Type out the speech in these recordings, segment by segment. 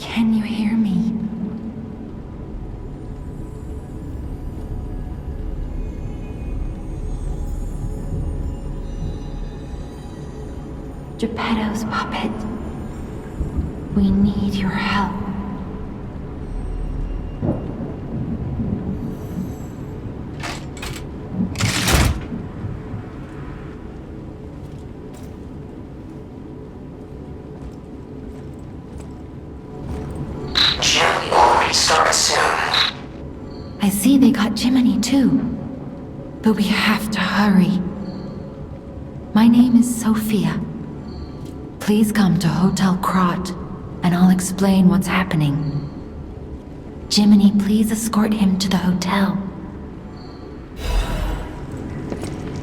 Can you hear me? Geppetto's puppet. We need your help. Jimmy will restart soon. I see they got Jiminy too. But we have to hurry. My name is Sophia. Please come to Hotel Krat, and I'll explain what's happening. Jiminy, please escort him to the hotel.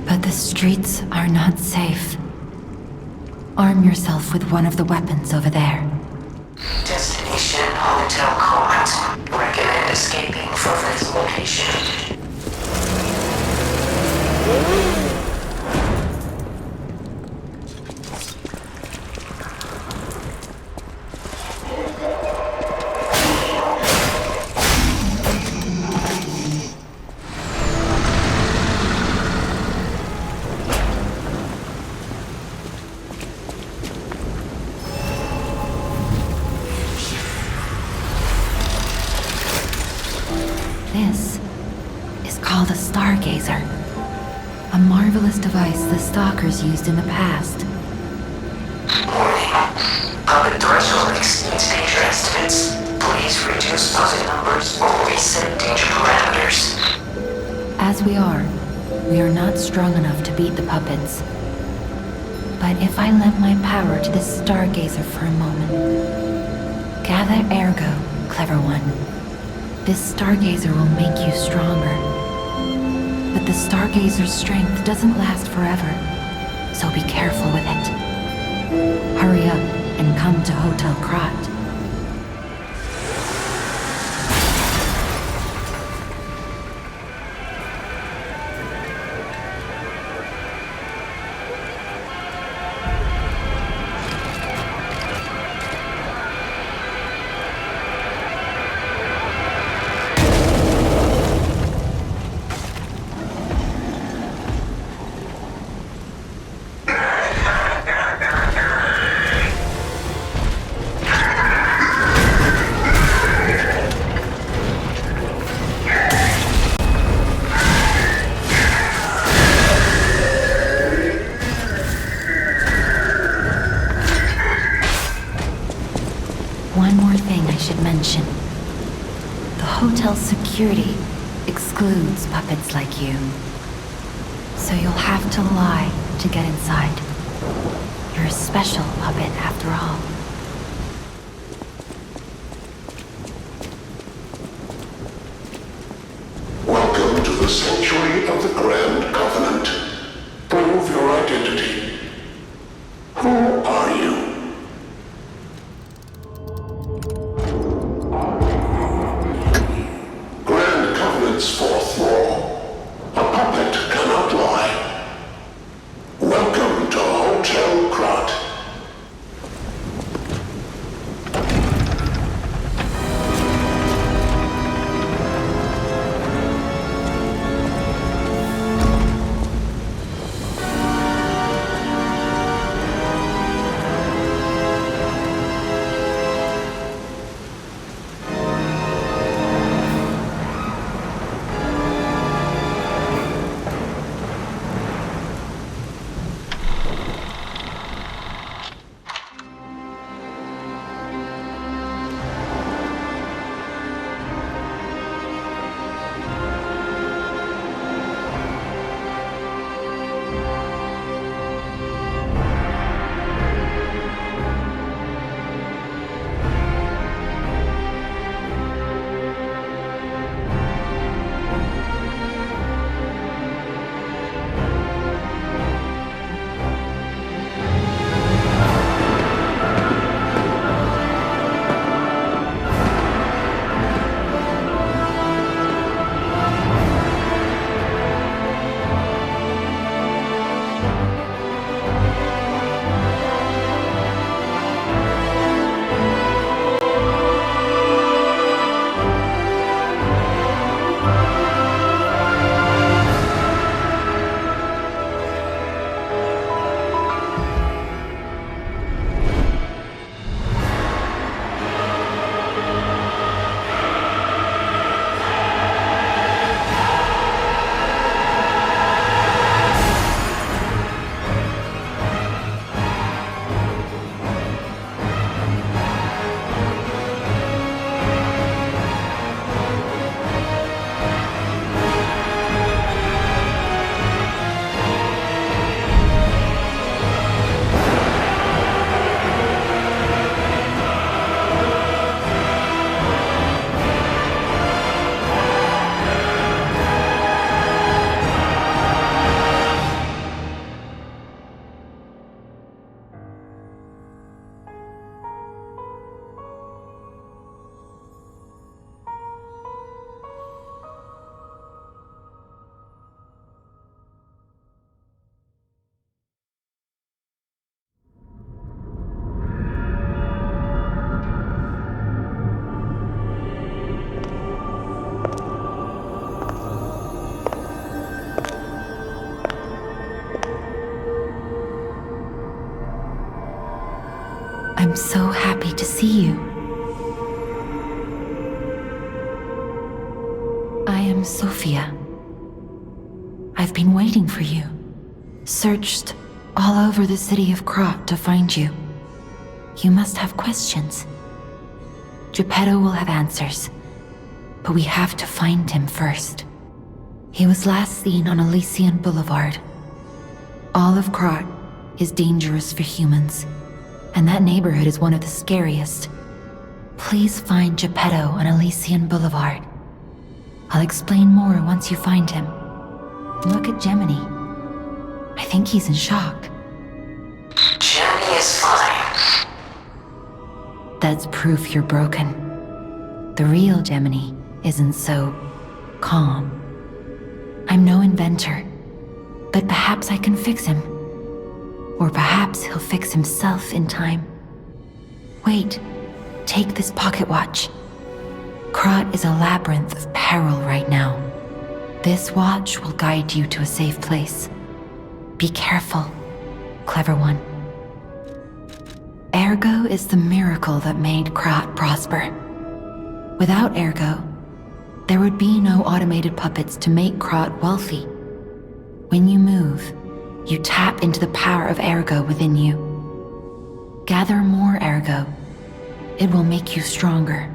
But the streets are not safe. Arm yourself with one of the weapons over there. Destination Hotel Krat. Recommend escaping from this location. This is called a stargazer. A marvelous device the stalkers used in the past. Warning. Puppet threshold exceeds danger estimates. Please reduce puppet numbers or reset danger parameters. As we are not strong enough to beat the puppets. But if I lend my power to this stargazer for a moment. Gather ergo, clever one. This stargazer will make you stronger. But the stargazer's strength doesn't last forever, so be careful with it. Hurry up and come to Hotel Krat. Mention. The hotel's security excludes puppets like you. So you'll have to lie to get inside. You're a special puppet after all. Welcome to the Sanctuary of the Grand Covenant. Prove your identity. Who are you? Fourth law. A puppet cannot lie. Welcome to Hotel Krat. so happy to see you. I am Sophia. I've been waiting for you. Searched all over the city of Krat to find you. You must have questions. Geppetto will have answers, but we have to find him first. He was last seen on Elysion Boulevard. All of Krat is dangerous for humans, and that neighborhood is one of the scariest. Please find Geppetto on Elysion Boulevard. I'll explain more once you find him. Look at Gemini. I think he's in shock. Gemini is fine. That's proof you're broken. The real Gemini isn't so calm. I'm no inventor, but perhaps I can fix him. Or perhaps he'll fix himself in time. Wait, take this pocket watch. Krat is a labyrinth of peril right now. This watch will guide you to a safe place. Be careful, clever one. Ergo is the miracle that made Krat prosper. Without Ergo, there would be no automated puppets to make Krat wealthy. When you move, you tap into the power of Ergo within you. Gather more Ergo. It will make you stronger.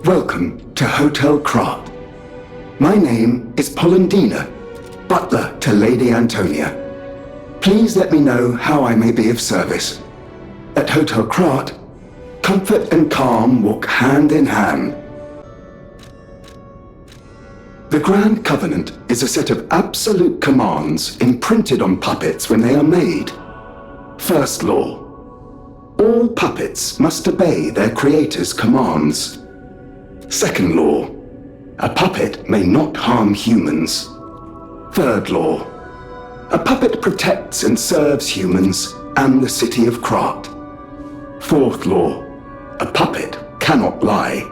Welcome to Hotel Krat. My name is Polendina, butler to Lady Antonia. Please let me know how I may be of service. At Hotel Krat, comfort and calm walk hand in hand. The Grand Covenant is a set of absolute commands imprinted on puppets when they are made. First law: all puppets must obey their creator's commands. Second law: a puppet may not harm humans. Third law: a puppet protects and serves humans and the city of Krat. Fourth law: a puppet cannot lie.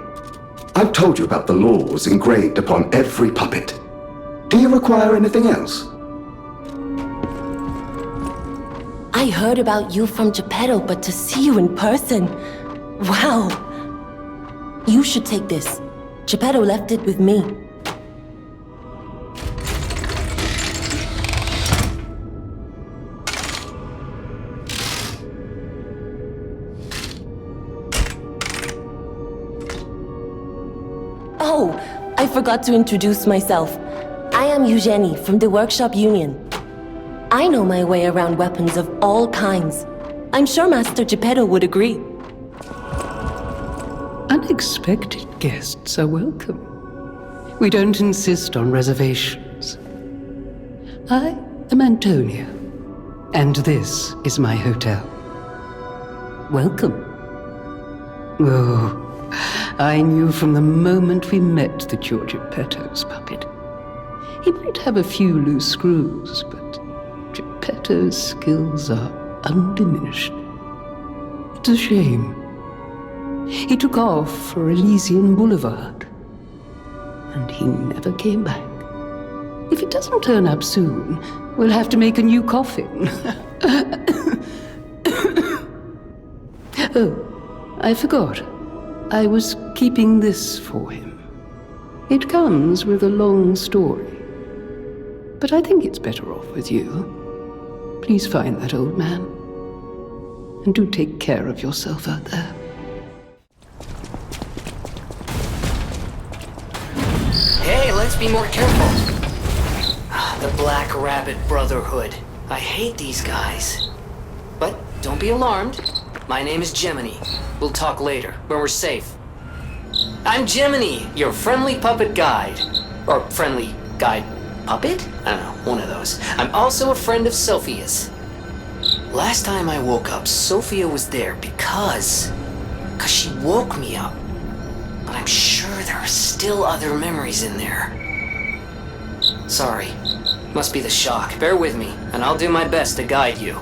I've told you about the laws engraved upon every puppet. Do you require anything else? I heard about you from Geppetto, but to see you in person... Wow! You should take this. Geppetto left it with me. Oh, I forgot to introduce myself. I am Eugenie from the Workshop Union. I know my way around weapons of all kinds. I'm sure Master Geppetto would agree. Unexpected guests are welcome. We don't insist on reservations. I am Antonia, and this is my hotel. Welcome. Oh, I knew from the moment we met that you're Geppetto's puppet. He might have a few loose screws, but Geppetto's skills are undiminished. It's a shame. He took off for Elysion Boulevard, and he never came back. If it doesn't turn up soon, we'll have to make a new coffin. Oh, I forgot. I was keeping this for him. It comes with a long story, but I think it's better off with you. Please find that old man, and do take care of yourself out there. Hey, let's be more careful. The Black Rabbit Brotherhood. I hate these guys. But don't be alarmed. My name is Gemini. We'll talk later, when we're safe. I'm Gemini, your friendly puppet guide. Or friendly guide puppet? I don't know, one of those. I'm also a friend of Sophia's. Last time I woke up, Sophia was there because she woke me up. But I'm sure there are still other memories in there. Sorry. Must be the shock. Bear with me, and I'll do my best to guide you.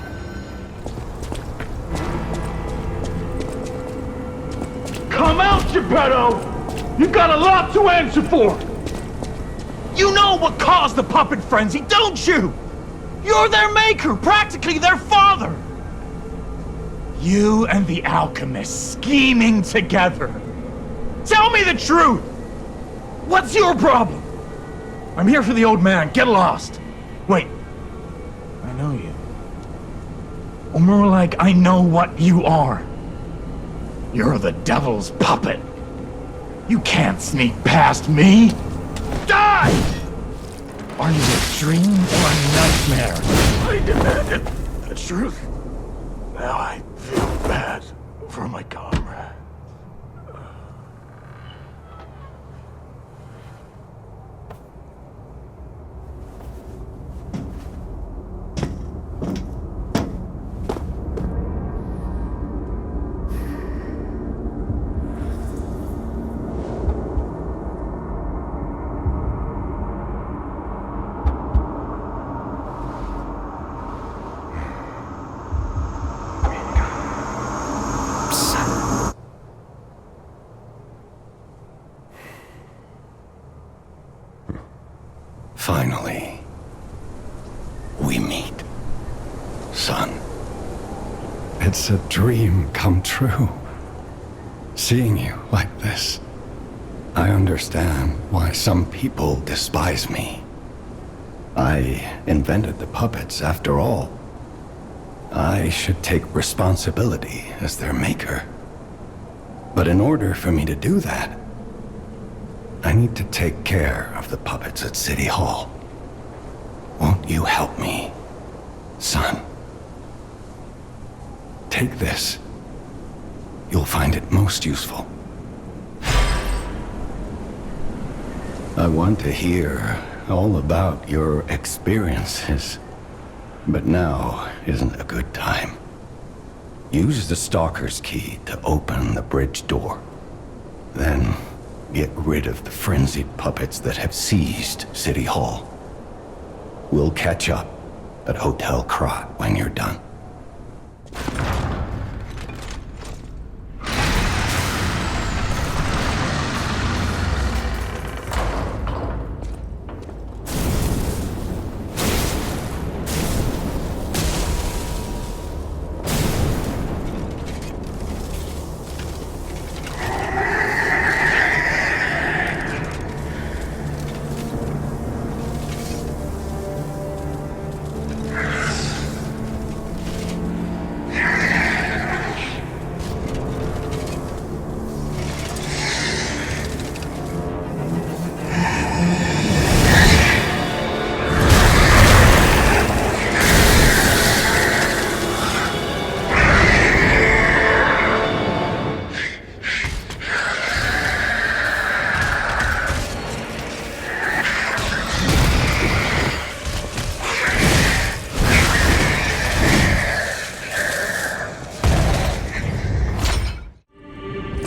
Come out, Geppetto! You've got a lot to answer for! You know what caused the puppet frenzy, don't you? You're their maker, practically their father! You and the alchemist scheming together. Tell me the truth! What's your problem? I'm here for the old man. Get lost. Wait. I know you. Or more like, I know what you are. You're the devil's puppet. You can't sneak past me. Die! Are you a dream or a nightmare? I demanded the truth. Now I feel bad for my comrade. Finally, we meet. Son. It's a dream come true. Seeing you like this. I understand why some people despise me. I invented the puppets after all. I should take responsibility as their maker. But in order for me to do that, I need to take care of the puppets at City Hall. Won't you help me, son? Take this. You'll find it most useful. I want to hear all about your experiences, but now isn't a good time. Use the Stalker's key to open the bridge door. Then get rid of the frenzied puppets that have seized City Hall. We'll catch up at Hotel Krat when you're done.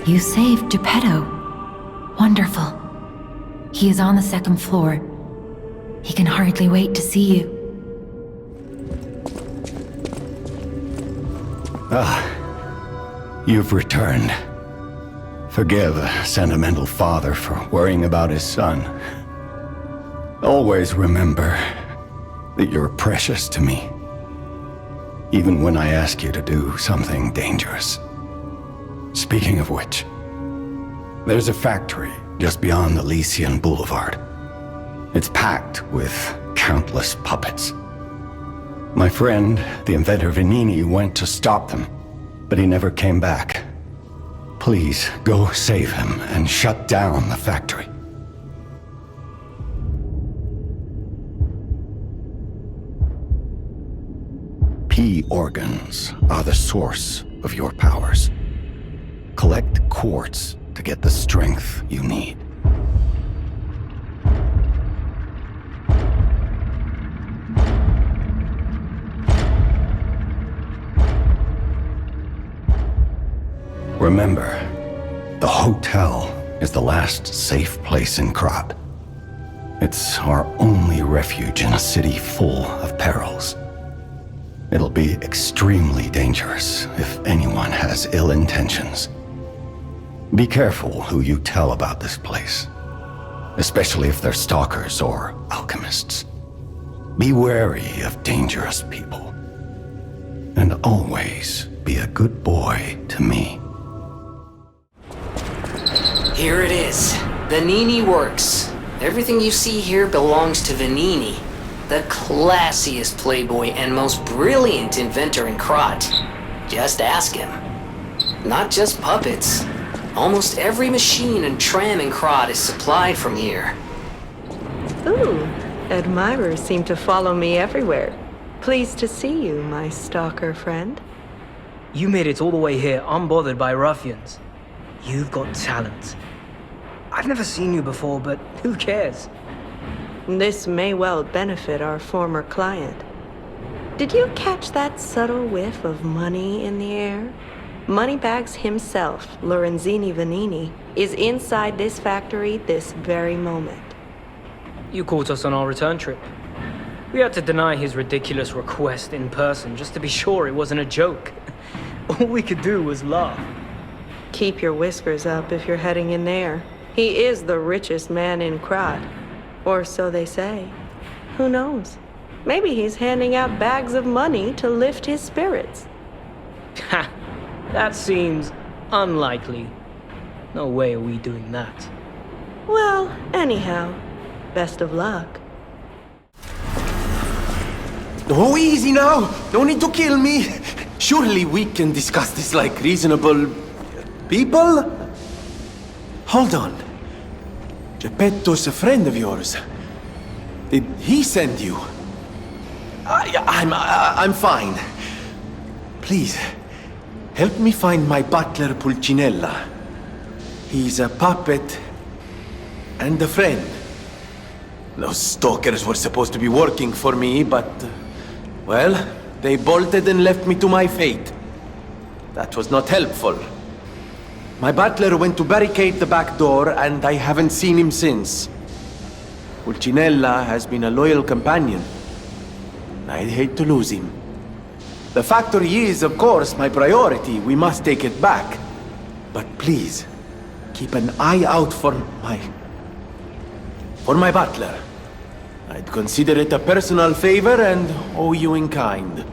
You saved Geppetto. Wonderful. He is on the second floor. He can hardly wait to see you. You've returned. Forgive a sentimental father for worrying about his son. Always remember that you're precious to me, even when I ask you to do something dangerous. Speaking of which, there's a factory just beyond Elysion Boulevard. It's packed with countless puppets. My friend, the inventor Venigni, went to stop them, but he never came back. Please, go save him and shut down the factory. P organs are the source of your powers. Collect quartz to get the strength you need. Remember, the hotel is the last safe place in Krat. It's our only refuge in a city full of perils. It'll be extremely dangerous if anyone has ill intentions. Be careful who you tell about this place, especially if they're stalkers or alchemists. Be wary of dangerous people. And always be a good boy to me. Here it is. Venigni Works. Everything you see here belongs to Venigni, the classiest playboy and most brilliant inventor in Krat. Just ask him. Not just puppets. Almost every machine and tram in Krat is supplied from here. Ooh, admirers seem to follow me everywhere. Pleased to see you, my stalker friend. You made it all the way here unbothered by ruffians. You've got talent. I've never seen you before, but who cares? This may well benefit our former client. Did you catch that subtle whiff of money in the air? Moneybags himself, Lorenzini Venigni, is inside this factory this very moment. You caught us on our return trip. We had to deny his ridiculous request in person just to be sure it wasn't a joke. All we could do was laugh. Keep your whiskers up if you're heading in there. He is the richest man in Krat. Or so they say. Who knows? Maybe he's handing out bags of money to lift his spirits. Ha! That seems unlikely. No way are we doing that. Well, anyhow, best of luck. Oh, easy now! No need to kill me! Surely we can discuss this like reasonable... people? Hold on. Geppetto's a friend of yours. Did he send you? I'm fine. Please, help me find my butler Pulcinella. He's a puppet and a friend. Those stalkers were supposed to be working for me, but... well, they bolted and left me to my fate. That was not helpful. My butler went to barricade the back door, and I haven't seen him since. Pulcinella has been a loyal companion. I'd hate to lose him. The factory is, of course, my priority. We must take it back. But please, keep an eye out for my butler. I'd consider it a personal favor and owe you in kind.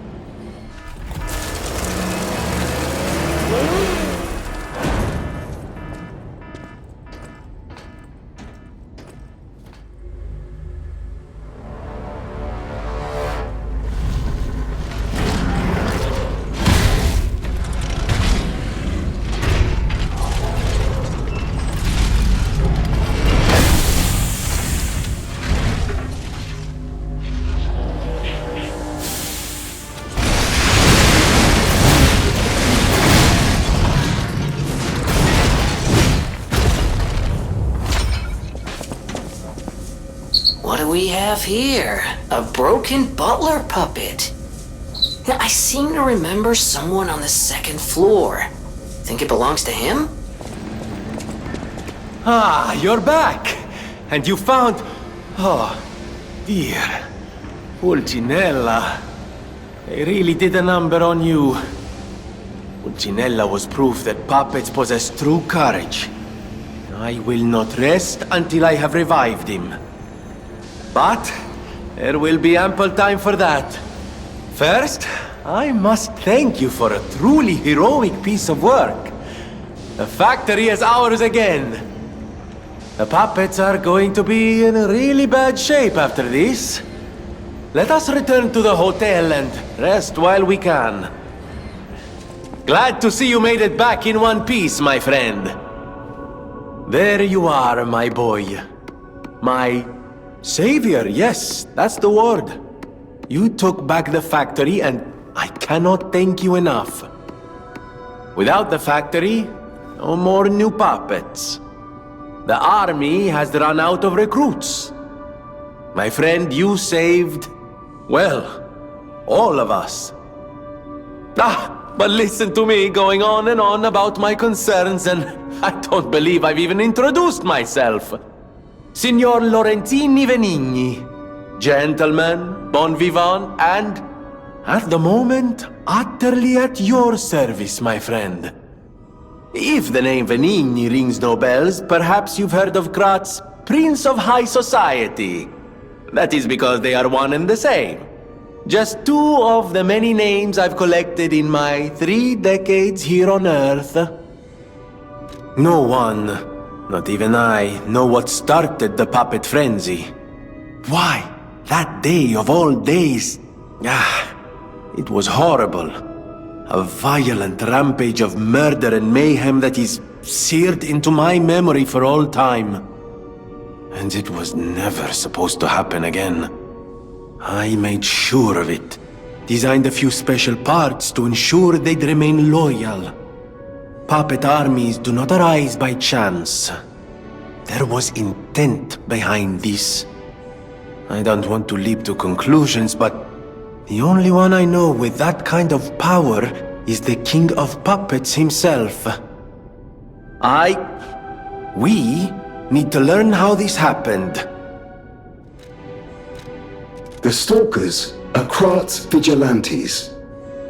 We have here a broken butler puppet. I seem to remember someone on the second floor. Think it belongs to him? Ah, you're back! And you found... oh, dear. Pulcinella. They really did a number on you. Pulcinella was proof that puppets possess true courage. I will not rest until I have revived him. But there will be ample time for that. First, I must thank you for a truly heroic piece of work. The factory is ours again. The puppets are going to be in really bad shape after this. Let us return to the hotel and rest while we can. Glad to see you made it back in one piece, my friend. There you are, my boy. My... savior, yes, that's the word. You took back the factory and I cannot thank you enough. Without the factory, no more new puppets. The army has run out of recruits. My friend, you saved, well, all of us. But listen to me going on and on about my concerns, and I don't believe I've even introduced myself. Signor Lorenzini Venigni, gentleman, bon vivant, and, at the moment, utterly at your service, my friend. If the name Venigni rings no bells, perhaps you've heard of Krat's Prince of High Society. That is because they are one and the same. Just 2 of the many names I've collected in my 3 decades here on Earth. No one, not even I, know what started the puppet frenzy. Why, that day of all days, it was horrible. A violent rampage of murder and mayhem that is seared into my memory for all time. And it was never supposed to happen again. I made sure of it. Designed a few special parts to ensure they'd remain loyal. Puppet armies do not arise by chance. There was intent behind this. I don't want to leap to conclusions, but the only one I know with that kind of power is the King of Puppets himself. We need to learn how this happened. The Stalkers are Krat's vigilantes.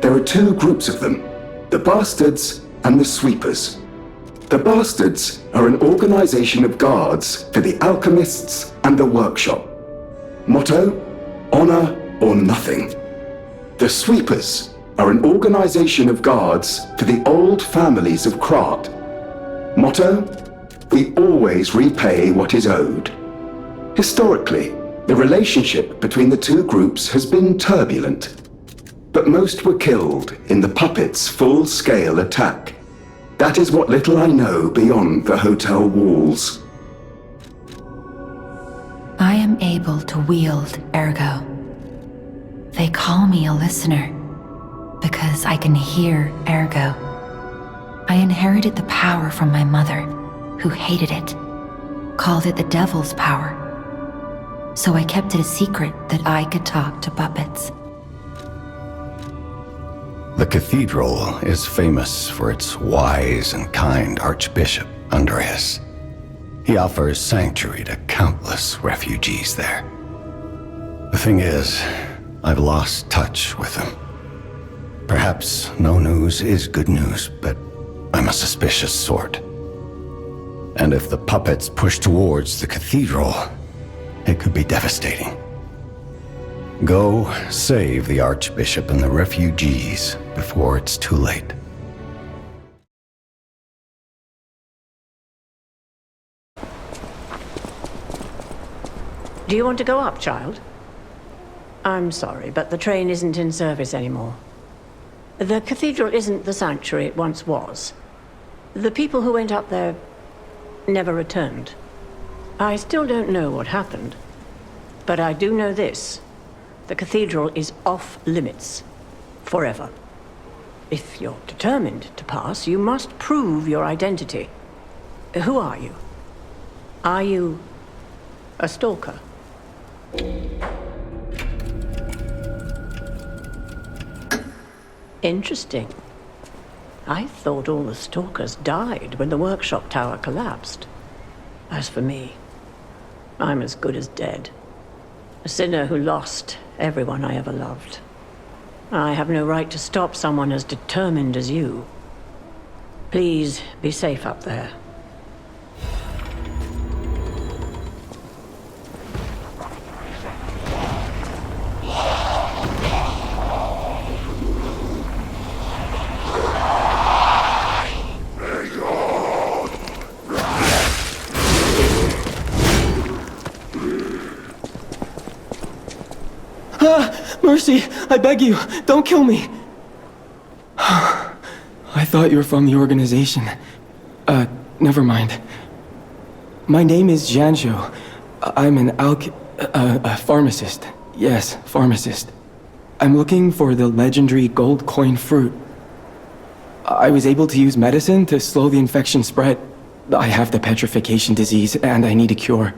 There are 2 groups of them, the Bastards and the Sweepers. The Bastards are an organization of guards for the alchemists and the workshop. Motto, honor or nothing. The Sweepers are an organization of guards for the old families of Krat. Motto, we always repay what is owed. Historically, the relationship between the 2 groups has been turbulent, but most were killed in the puppets' full-scale attack. That is what little I know beyond the hotel walls. I am able to wield Ergo. They call me a listener because I can hear Ergo. I inherited the power from my mother, who hated it, called it the devil's power. So I kept it a secret that I could talk to puppets. The cathedral is famous for its wise and kind Archbishop, Andreas. He offers sanctuary to countless refugees there. The thing is, I've lost touch with him. Perhaps no news is good news, but I'm a suspicious sort. And if the puppets push towards the cathedral, it could be devastating. Go save the Archbishop and the refugees before it's too late. Do you want to go up, child? I'm sorry, but the train isn't in service anymore. The cathedral isn't the sanctuary it once was. The people who went up there never returned. I still don't know what happened, but I do know this. The cathedral is off limits. Forever. If you're determined to pass, you must prove your identity. Who are you? Are you a stalker? Interesting. I thought all the stalkers died when the workshop tower collapsed. As for me, I'm as good as dead. A sinner who lost everyone I ever loved. I have no right to stop someone as determined as you. Please be safe up there. Mercy, I beg you, don't kill me. I thought you were from the organization. Never mind. My name is Janjo. I'm an a pharmacist. Yes, pharmacist. I'm looking for the legendary gold coin fruit. I was able to use medicine to slow the infection spread. I have the petrification disease, and I need a cure.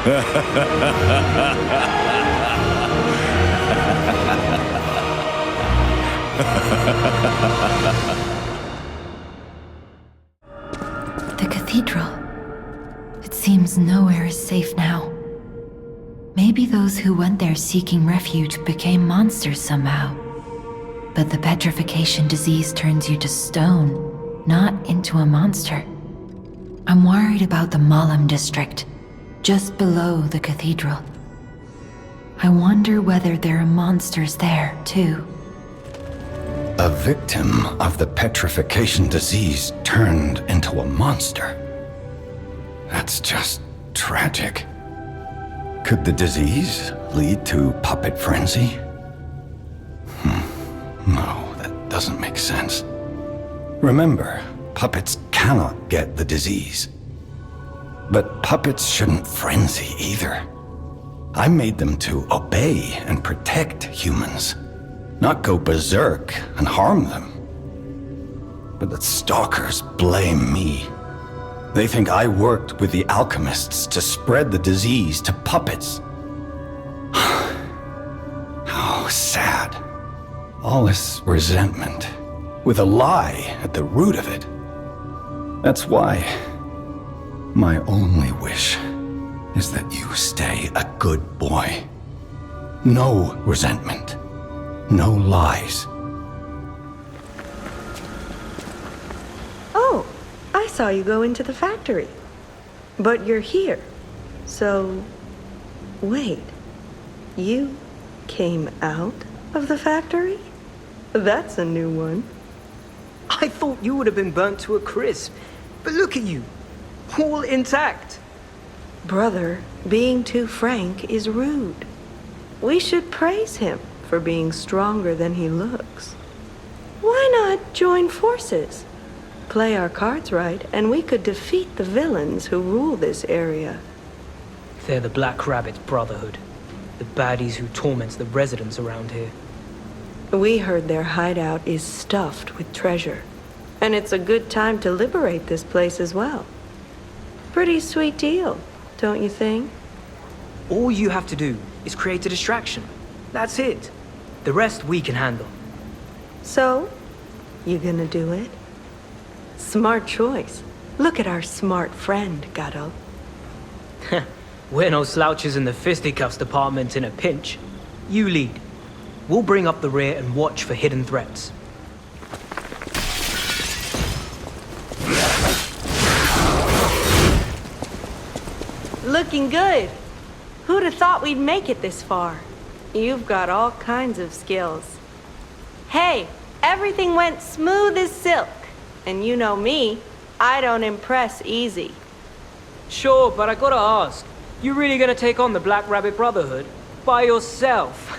The cathedral. It seems nowhere is safe now. Maybe those who went there seeking refuge became monsters somehow. But the petrification disease turns you to stone, not into a monster. I'm worried about the Malum District, just below the cathedral. I wonder whether there are monsters there, too. A victim of the petrification disease turned into a monster. That's just tragic. Could the disease lead to puppet frenzy? No, that doesn't make sense. Remember, puppets cannot get the disease. But puppets shouldn't frenzy either. I made them to obey and protect humans, not go berserk and harm them. But the stalkers blame me. They think I worked with the alchemists to spread the disease to puppets. How sad. All this resentment, with a lie at the root of it. That's why my only wish is that you stay a good boy. No resentment. No lies. Oh, I saw you go into the factory. But you're here. So, wait. You came out of the factory? That's a new one. I thought you would have been burnt to a crisp. But look at you. All intact. Brother, being too frank is rude. We should praise him for being stronger than he looks. Why not join forces? Play our cards right, and we could defeat the villains who rule this area. They're the Black Rabbit Brotherhood. The baddies who torment the residents around here. We heard their hideout is stuffed with treasure. And it's a good time to liberate this place as well. Pretty sweet deal, don't you think? All you have to do is create a distraction. That's it. The rest we can handle. So, you gonna do it? Smart choice. Look at our smart friend, Gatto. We're no slouches in the fisticuffs department in a pinch. You lead. We'll bring up the rear and watch for hidden threats. Looking good. Who'd have thought we'd make it this far? You've got all kinds of skills. Hey, everything went smooth as silk. And you know me, I don't impress easy. Sure, but I gotta ask. You really gonna take on the Black Rabbit Brotherhood? By yourself?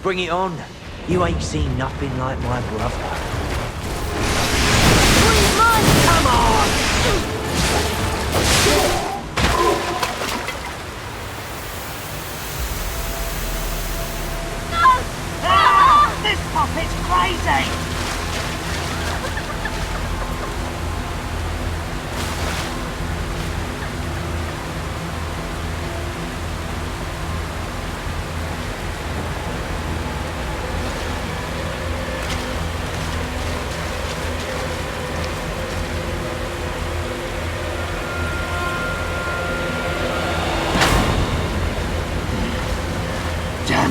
Bring it on. You ain't seen nothing like my brother. 3 months! Come on! This puppet's crazy!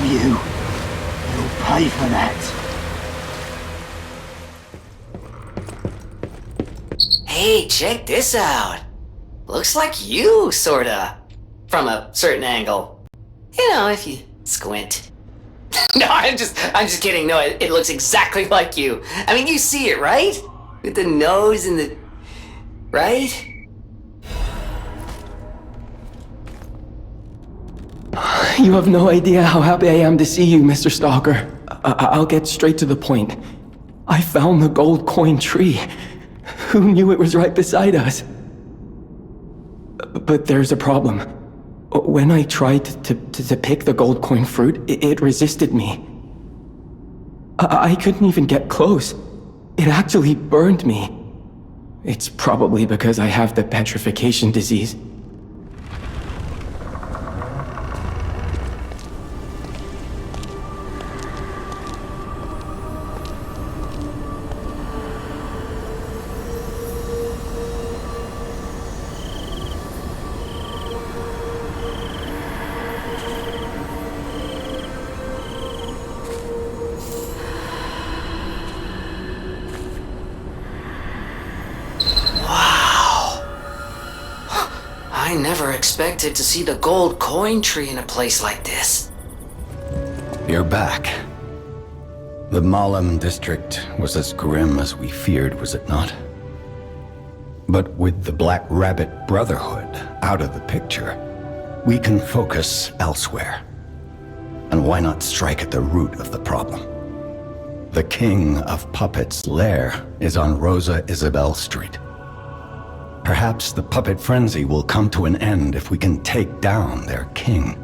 you. You'll pay for that. Hey, check this out. Looks like you, sorta. From a certain angle. You know, if you squint. No, I'm just kidding. No, it looks exactly like you. I mean, you see it, right? With the nose and the... right? You have no idea how happy I am to see you, Mr. Stalker. I'll get straight to the point. I found the gold coin tree. Who knew it was right beside us? But there's a problem. When I tried to pick the gold coin fruit, it resisted me. I couldn't even get close. It actually burned me. It's probably because I have the petrification disease. I never expected to see the gold coin tree in a place like this. You're back. The Malum District was as grim as we feared, was it not? But with the Black Rabbit Brotherhood out of the picture, we can focus elsewhere. And why not strike at the root of the problem? The King of Puppets' lair is on Rosa Isabel Street. Perhaps the puppet frenzy will come to an end if we can take down their king.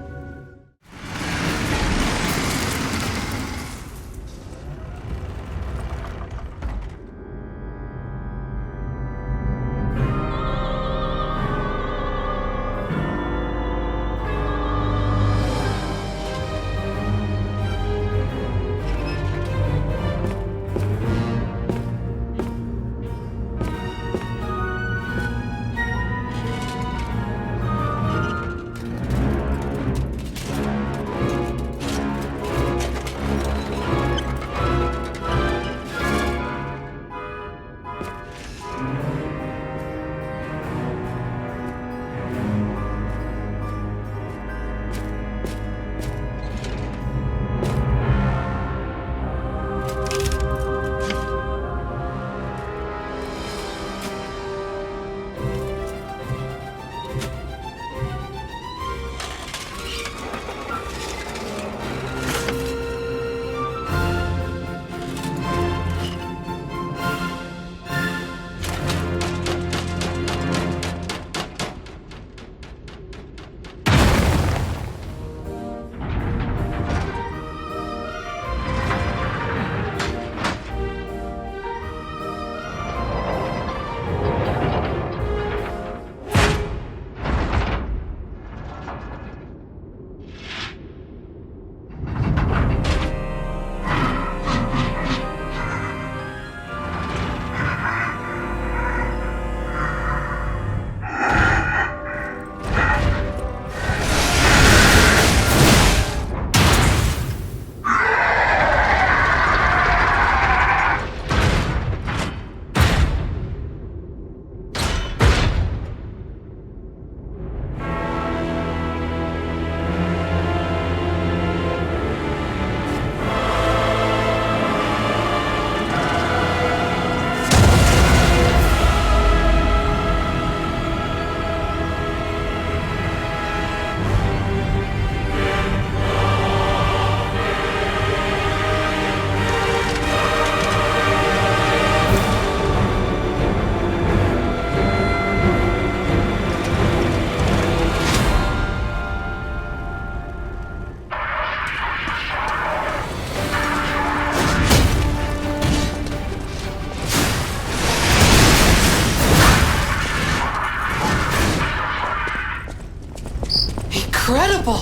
Incredible!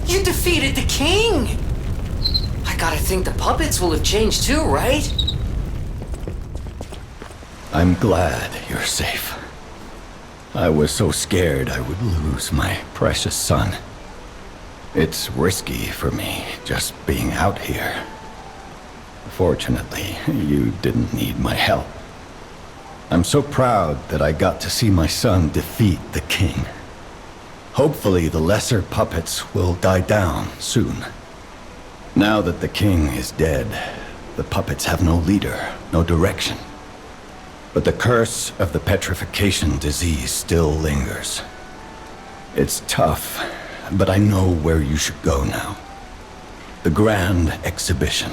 You defeated the king! I gotta think the puppets will have changed too, right? I'm glad you're safe. I was so scared I would lose my precious son. It's risky for me, just being out here. Fortunately, you didn't need my help. I'm so proud that I got to see my son defeat the king. Hopefully the lesser puppets will die down soon. Now that the king is dead, the puppets have no leader, no direction. But the curse of the petrification disease still lingers. It's tough, but I know where you should go now. The Grand Exhibition.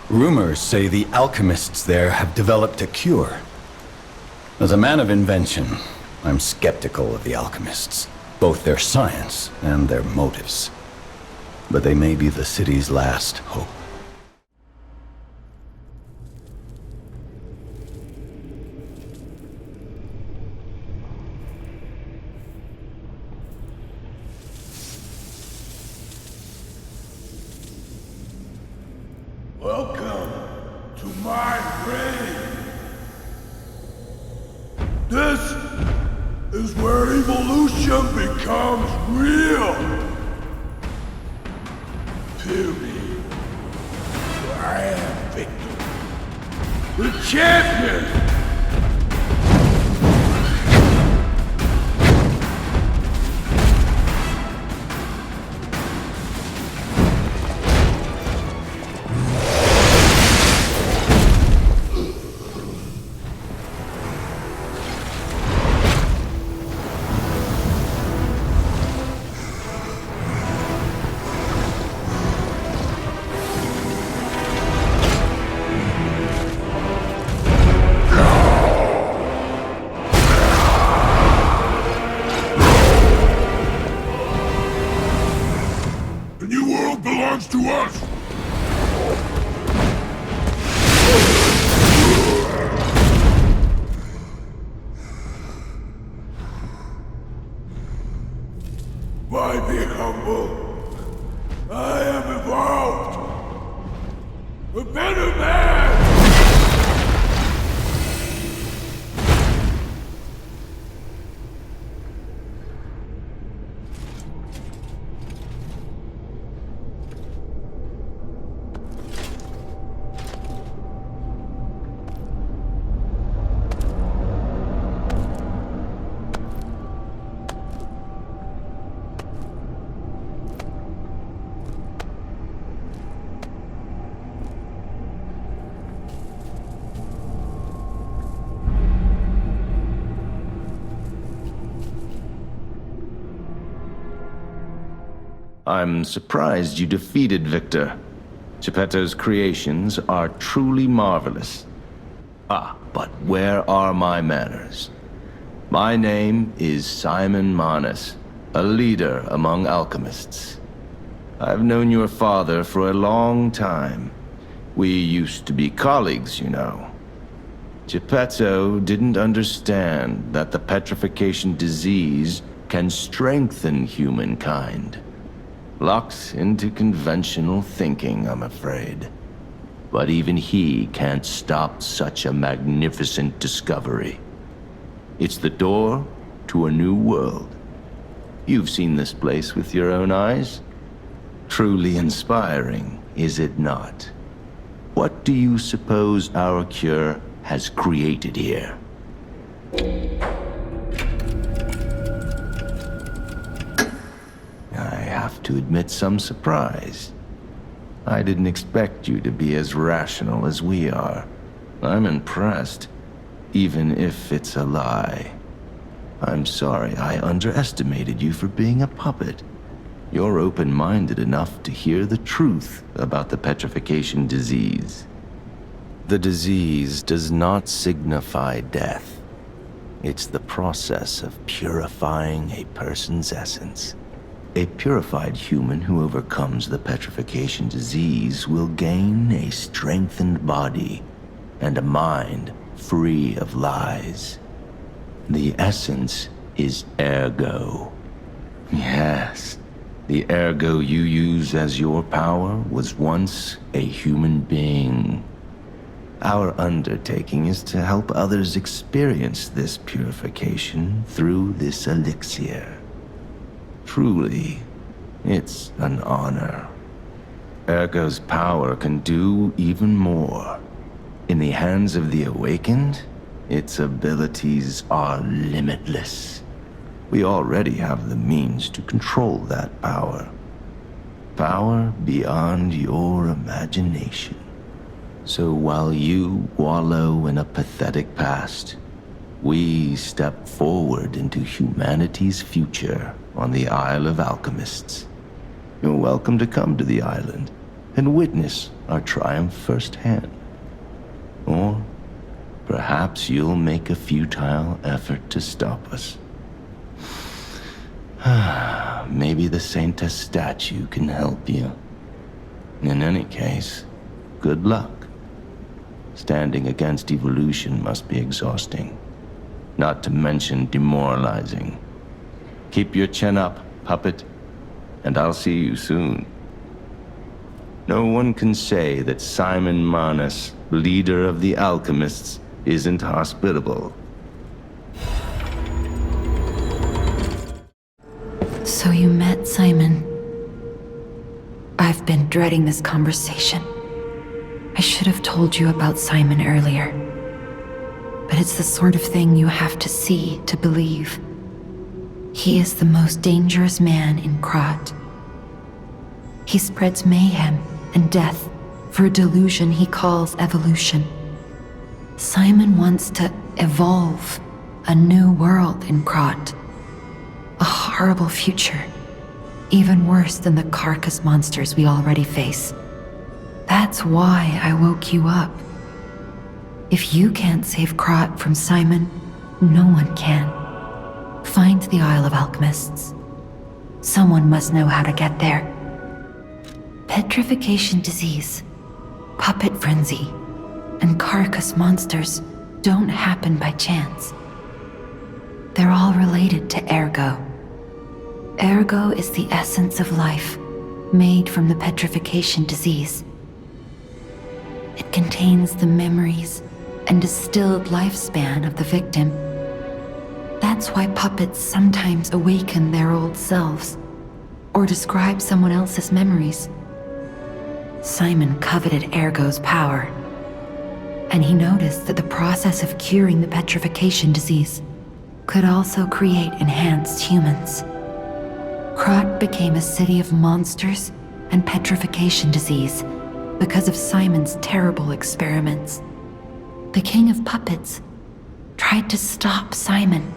Rumors say the alchemists there have developed a cure. As a man of invention, I'm skeptical of the alchemists, both their science and their motives. But they may be the city's last hope. Welcome to my reign. This is where evolution becomes real. Period. I am Victor, the champion. To us! Why be humble? I am evolved! A better man! I'm surprised you defeated Victor. Geppetto's creations are truly marvelous. But where are my manners? My name is Simon Manus, a leader among alchemists. I've known your father for a long time. We used to be colleagues, you know. Geppetto didn't understand that the petrification disease can strengthen humankind. Locked into conventional thinking, I'm afraid. But even he can't stop such a magnificent discovery. It's the door to a new world. You've seen this place with your own eyes. Truly inspiring, is it not? What do you suppose our cure has created here? I have to admit some surprise. I didn't expect you to be as rational as we are. I'm impressed, even if it's a lie. I'm sorry I underestimated you for being a puppet. You're open-minded enough to hear the truth about the petrification disease. The disease does not signify death. It's the process of purifying a person's essence. A purified human who overcomes the petrification disease will gain a strengthened body and a mind free of lies. The essence is ergo. Yes, the ergo you use as your power was once a human being. Our undertaking is to help others experience this purification through this elixir. Truly, It's an honor. Ergo's power can do even more. In the hands of the Awakened, its abilities are limitless. We already have the means to control that power. Power beyond your imagination. So while you wallow in a pathetic past, we step forward into humanity's future on the Isle of Alchemists. You're welcome to come to the island and witness our triumph firsthand. Or perhaps you'll make a futile effort to stop us. Maybe the Saintess statue can help you. In any case, good luck. Standing against evolution must be exhausting, not to mention demoralizing. Keep your chin up, puppet, and I'll see you soon. No one can say that Simon Manus, leader of the alchemists, isn't hospitable. So you met Simon. I've been dreading this conversation. I should have told you about Simon earlier. But it's the sort of thing you have to see to believe. He is the most dangerous man in Krat. He spreads mayhem and death for a delusion he calls evolution. Simon wants to evolve a new world in Krat. A horrible future, even worse than the carcass monsters we already face. That's why I woke you up. If you can't save Krat from Simon, no one can. Find the Isle of Alchemists. Someone must know how to get there. Petrification disease, puppet frenzy, and carcass monsters don't happen by chance. They're all related to Ergo. Ergo is the essence of life, made from the petrification disease. It contains the memories and distilled lifespan of the victim. That's why puppets sometimes awaken their old selves, or describe someone else's memories. Simon coveted Ergo's power, and he noticed that the process of curing the petrification disease could also create enhanced humans. Krat became a city of monsters and petrification disease because of Simon's terrible experiments. The King of Puppets tried to stop Simon,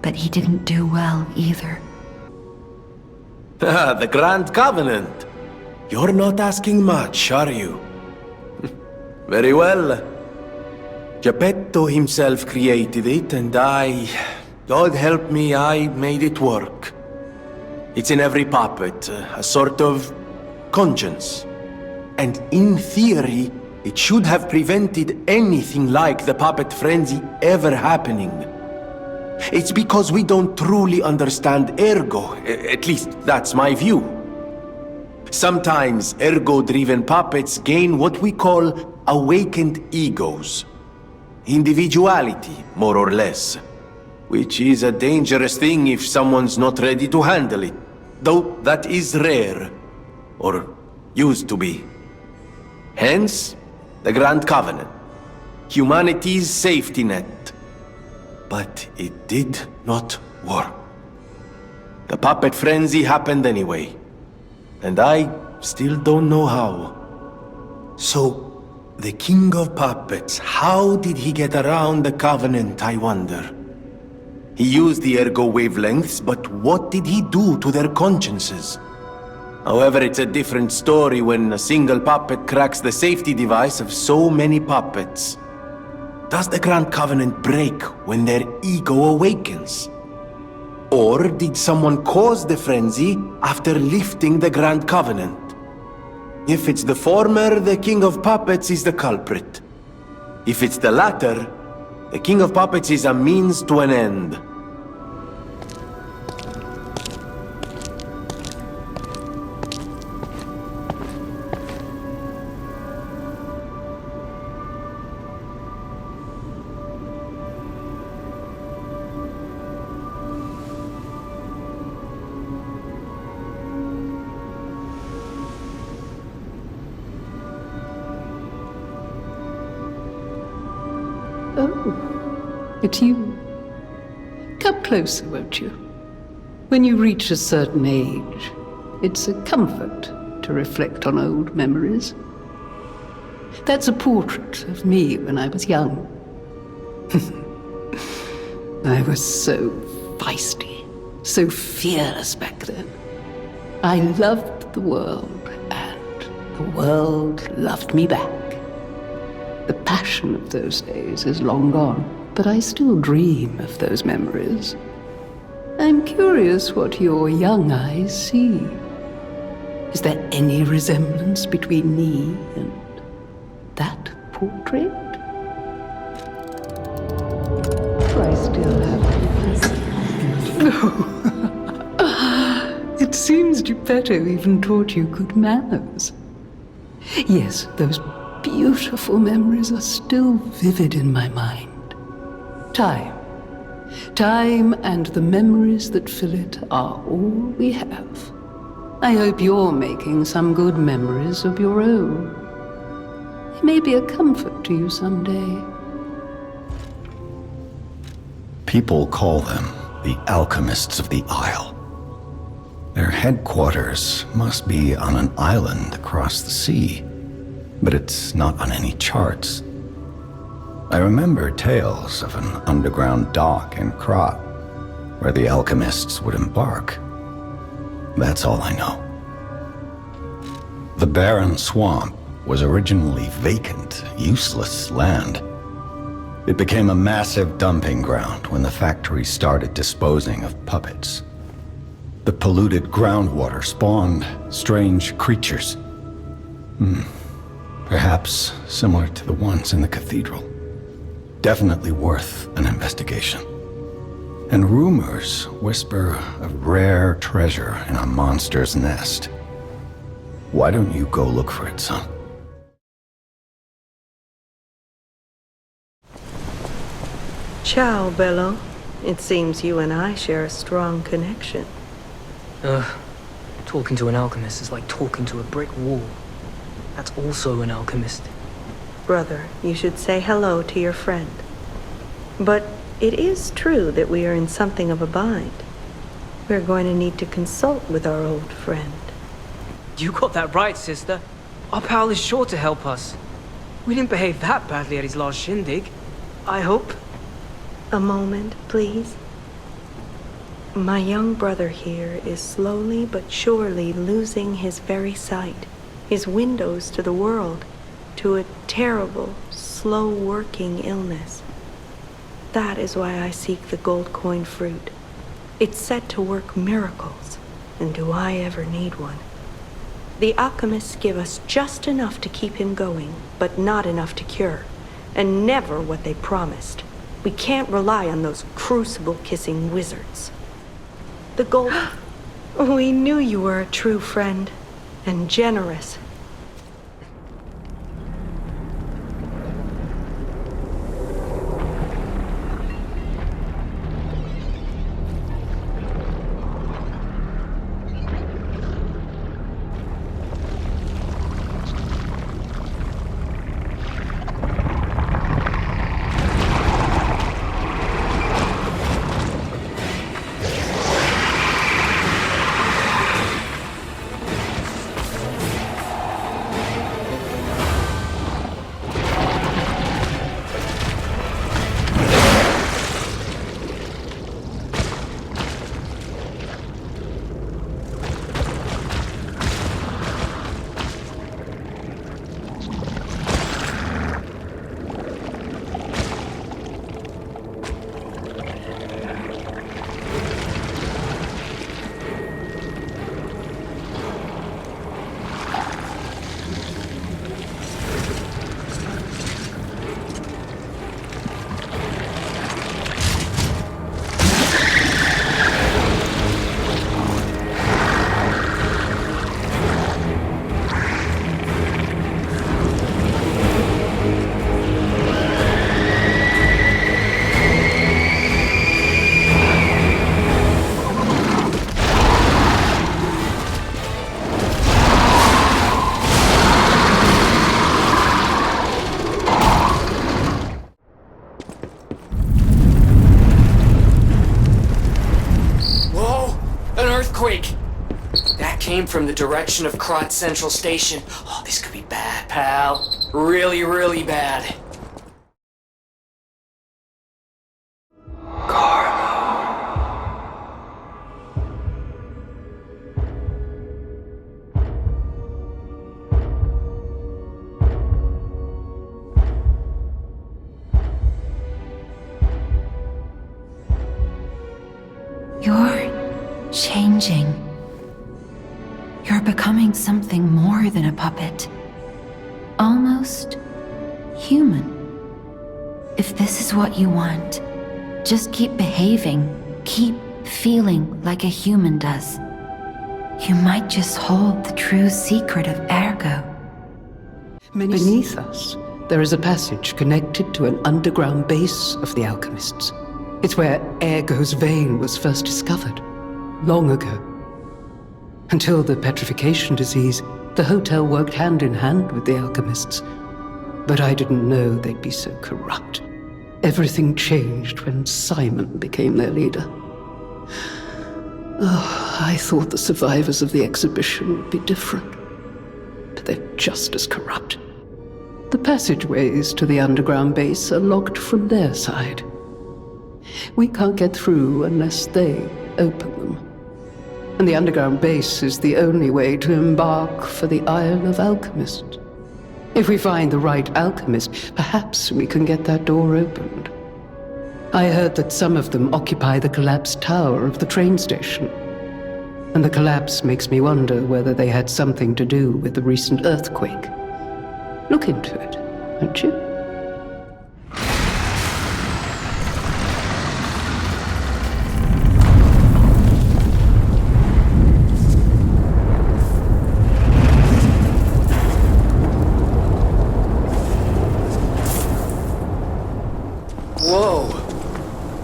but he didn't do well either. Ah, the Grand Covenant. You're not asking much, are you? Very well. Geppetto himself created it, and God help me, I made it work. It's in every puppet, a sort of conscience. And in theory, it should have prevented anything like the puppet frenzy ever happening. It's because we don't truly understand Ergo, at least that's my view. Sometimes Ergo-driven puppets gain what we call awakened egos. Individuality, more or less. Which is a dangerous thing if someone's not ready to handle it. Though that is rare. Or used to be. Hence, the Grand Covenant. Humanity's safety net. But it did not work. The puppet frenzy happened anyway. And I still don't know how. So, the King of Puppets, how did he get around the Covenant, I wonder? He used the Ergo wavelengths, but what did he do to their consciences? However, it's a different story when a single puppet cracks the safety device of so many puppets. Does the Grand Covenant break when their ego awakens? Or did someone cause the frenzy after lifting the Grand Covenant? If it's the former, the King of Puppets is the culprit. If it's the latter, the King of Puppets is a means to an end. Oh, it's you. Come closer, won't you? When you reach a certain age, it's a comfort to reflect on old memories. That's a portrait of me when I was young. I was so feisty, so fearless back then. I loved the world, and the world loved me back. The passion of those days is long gone, but I still dream of those memories. I'm curious what your young eyes see. Is there any resemblance between me and that portrait? Do I still have it seems Geppetto even taught you good manners. Yes, those beautiful memories are still vivid in my mind. Time and the memories that fill it are all we have. I hope you're making some good memories of your own. They may be a comfort to you someday. People call them the alchemists of the Isle. Their headquarters must be on an island across the sea, but it's not on any charts. I remember tales of an underground dock in Krat, where the alchemists would embark. That's all I know. The Barren Swamp was originally vacant, useless land. It became a massive dumping ground when the factory started disposing of puppets. The polluted groundwater spawned strange creatures. Perhaps similar to the ones in the cathedral. Definitely worth an investigation. And rumors whisper of rare treasure in a monster's nest. Why don't you go look for it, son? Ciao, Bello. It seems you and I share a strong connection. Talking to an alchemist is like talking to a brick wall. That's also an alchemist. Brother, you should say hello to your friend. But it is true that we are in something of a bind. We're going to need to consult with our old friend. You got that right, sister. Our pal is sure to help us. We didn't behave that badly at his last shindig. I hope. A moment, please. My young brother here is slowly but surely losing his very sight, his windows to the world, to a terrible, slow-working illness. That is why I seek the gold coin fruit. It's set to work miracles, and do I ever need one? The alchemists give us just enough to keep him going, but not enough to cure, and never what they promised. We can't rely on those crucible-kissing wizards. The gold... We knew you were a true friend, and generous. earthquake! That came from the direction of Krat Central Station. Oh, this could be bad, pal. Really, really bad. You're changing. You're becoming something more than a puppet. Almost human. If this is what you want, just keep behaving, keep feeling like a human does. You might just hold the true secret of Ergo. Beneath us, there is a passage connected to an underground base of the alchemists. It's where Ergo's vein was first discovered, long ago. Until the petrification disease, the hotel worked hand in hand with the alchemists. But I didn't know they'd be so corrupt. Everything changed when Simon became their leader. Oh, I thought the survivors of the exhibition would be different. But they're just as corrupt. The passageways to the underground base are locked from their side. We can't get through unless they open them. And the underground base is the only way to embark for the Isle of Alchemist. If we find the right alchemist, perhaps we can get that door opened. I heard that some of them occupy the collapsed tower of the train station. And the collapse makes me wonder whether they had something to do with the recent earthquake. Look into it, won't you?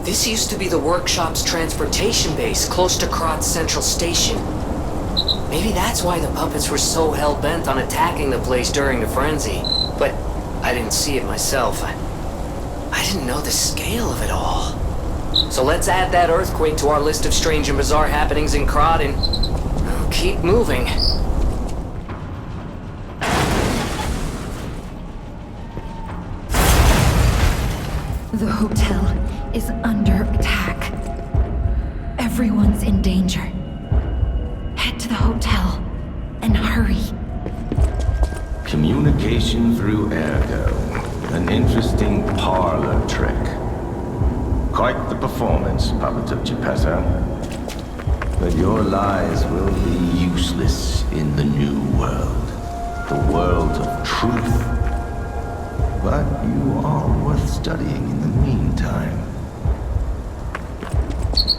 This used to be the workshop's transportation base, close to Krat Central Station. Maybe that's why the puppets were so hell-bent on attacking the place during the frenzy. But I didn't see it myself. I didn't know the scale of it all. So let's add that earthquake to our list of strange and bizarre happenings in Krat and keep moving. The hotel is under attack. Everyone's in danger. Head to the hotel and hurry. Communication through Ergo. An interesting parlor trick. Quite the performance, puppet of Geppetto. But your lies will be useless in the new world. The world of truth. But you are worth studying in the meantime.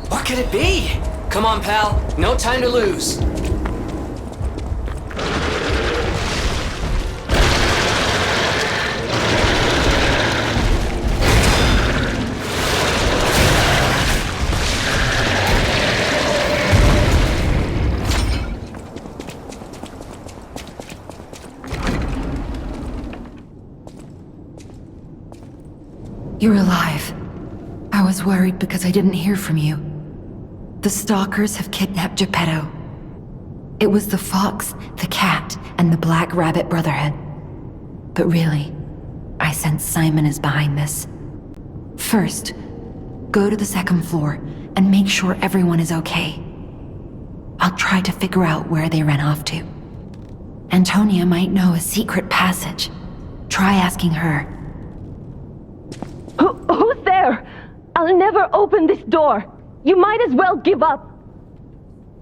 What could it be? Come on, pal. No time to lose. You're alive. I was worried because I didn't hear from you. The stalkers have kidnapped Geppetto. It was the fox, the cat, and the Black Rabbit Brotherhood. But really, I sense Simon is behind this. First, go to the second floor and make sure everyone is okay. I'll try to figure out where they ran off to. Antonia might know a secret passage. Try asking her. Who's there? I'll never open this door. You might as well give up.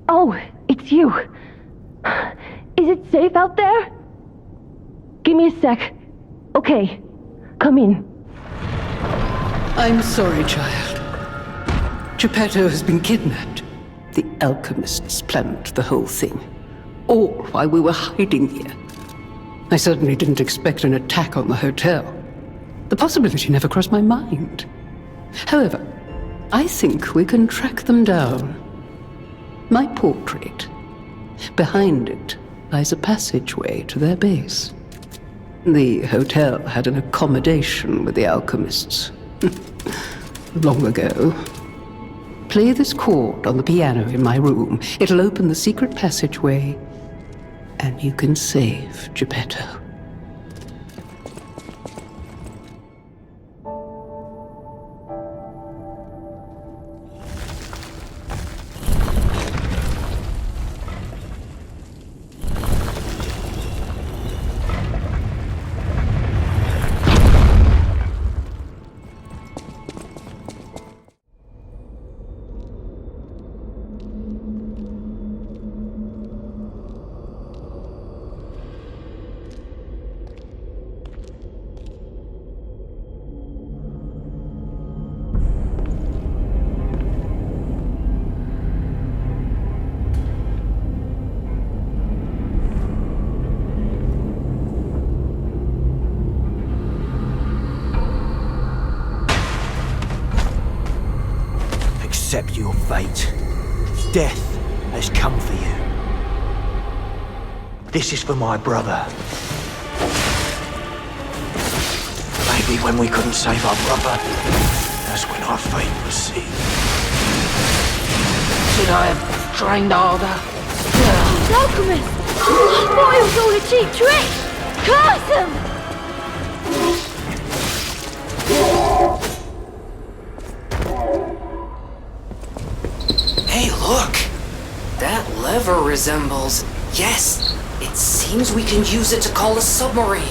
Oh, it's you. Is it safe out there? Give me a sec. Okay, come in. I'm sorry, child. Geppetto has been kidnapped. The alchemists planned the whole thing. All while we were hiding here. I certainly didn't expect an attack on the hotel. The possibility never crossed my mind. However, I think we can track them down. My portrait. Behind it lies a passageway to their base. The hotel had an accommodation with the alchemists. Long ago. Play this chord on the piano in my room. It'll open the secret passageway, and you can save Geppetto. Accept your fate. Death has come for you. This is for my brother. Maybe when we couldn't save our brother, that's when our fate was sealed. Should I have trained harder? Alchemist! I thought it was all a cheap trick! Curse him! Hey, look! That lever resembles... Yes! It seems we can use it to call a submarine.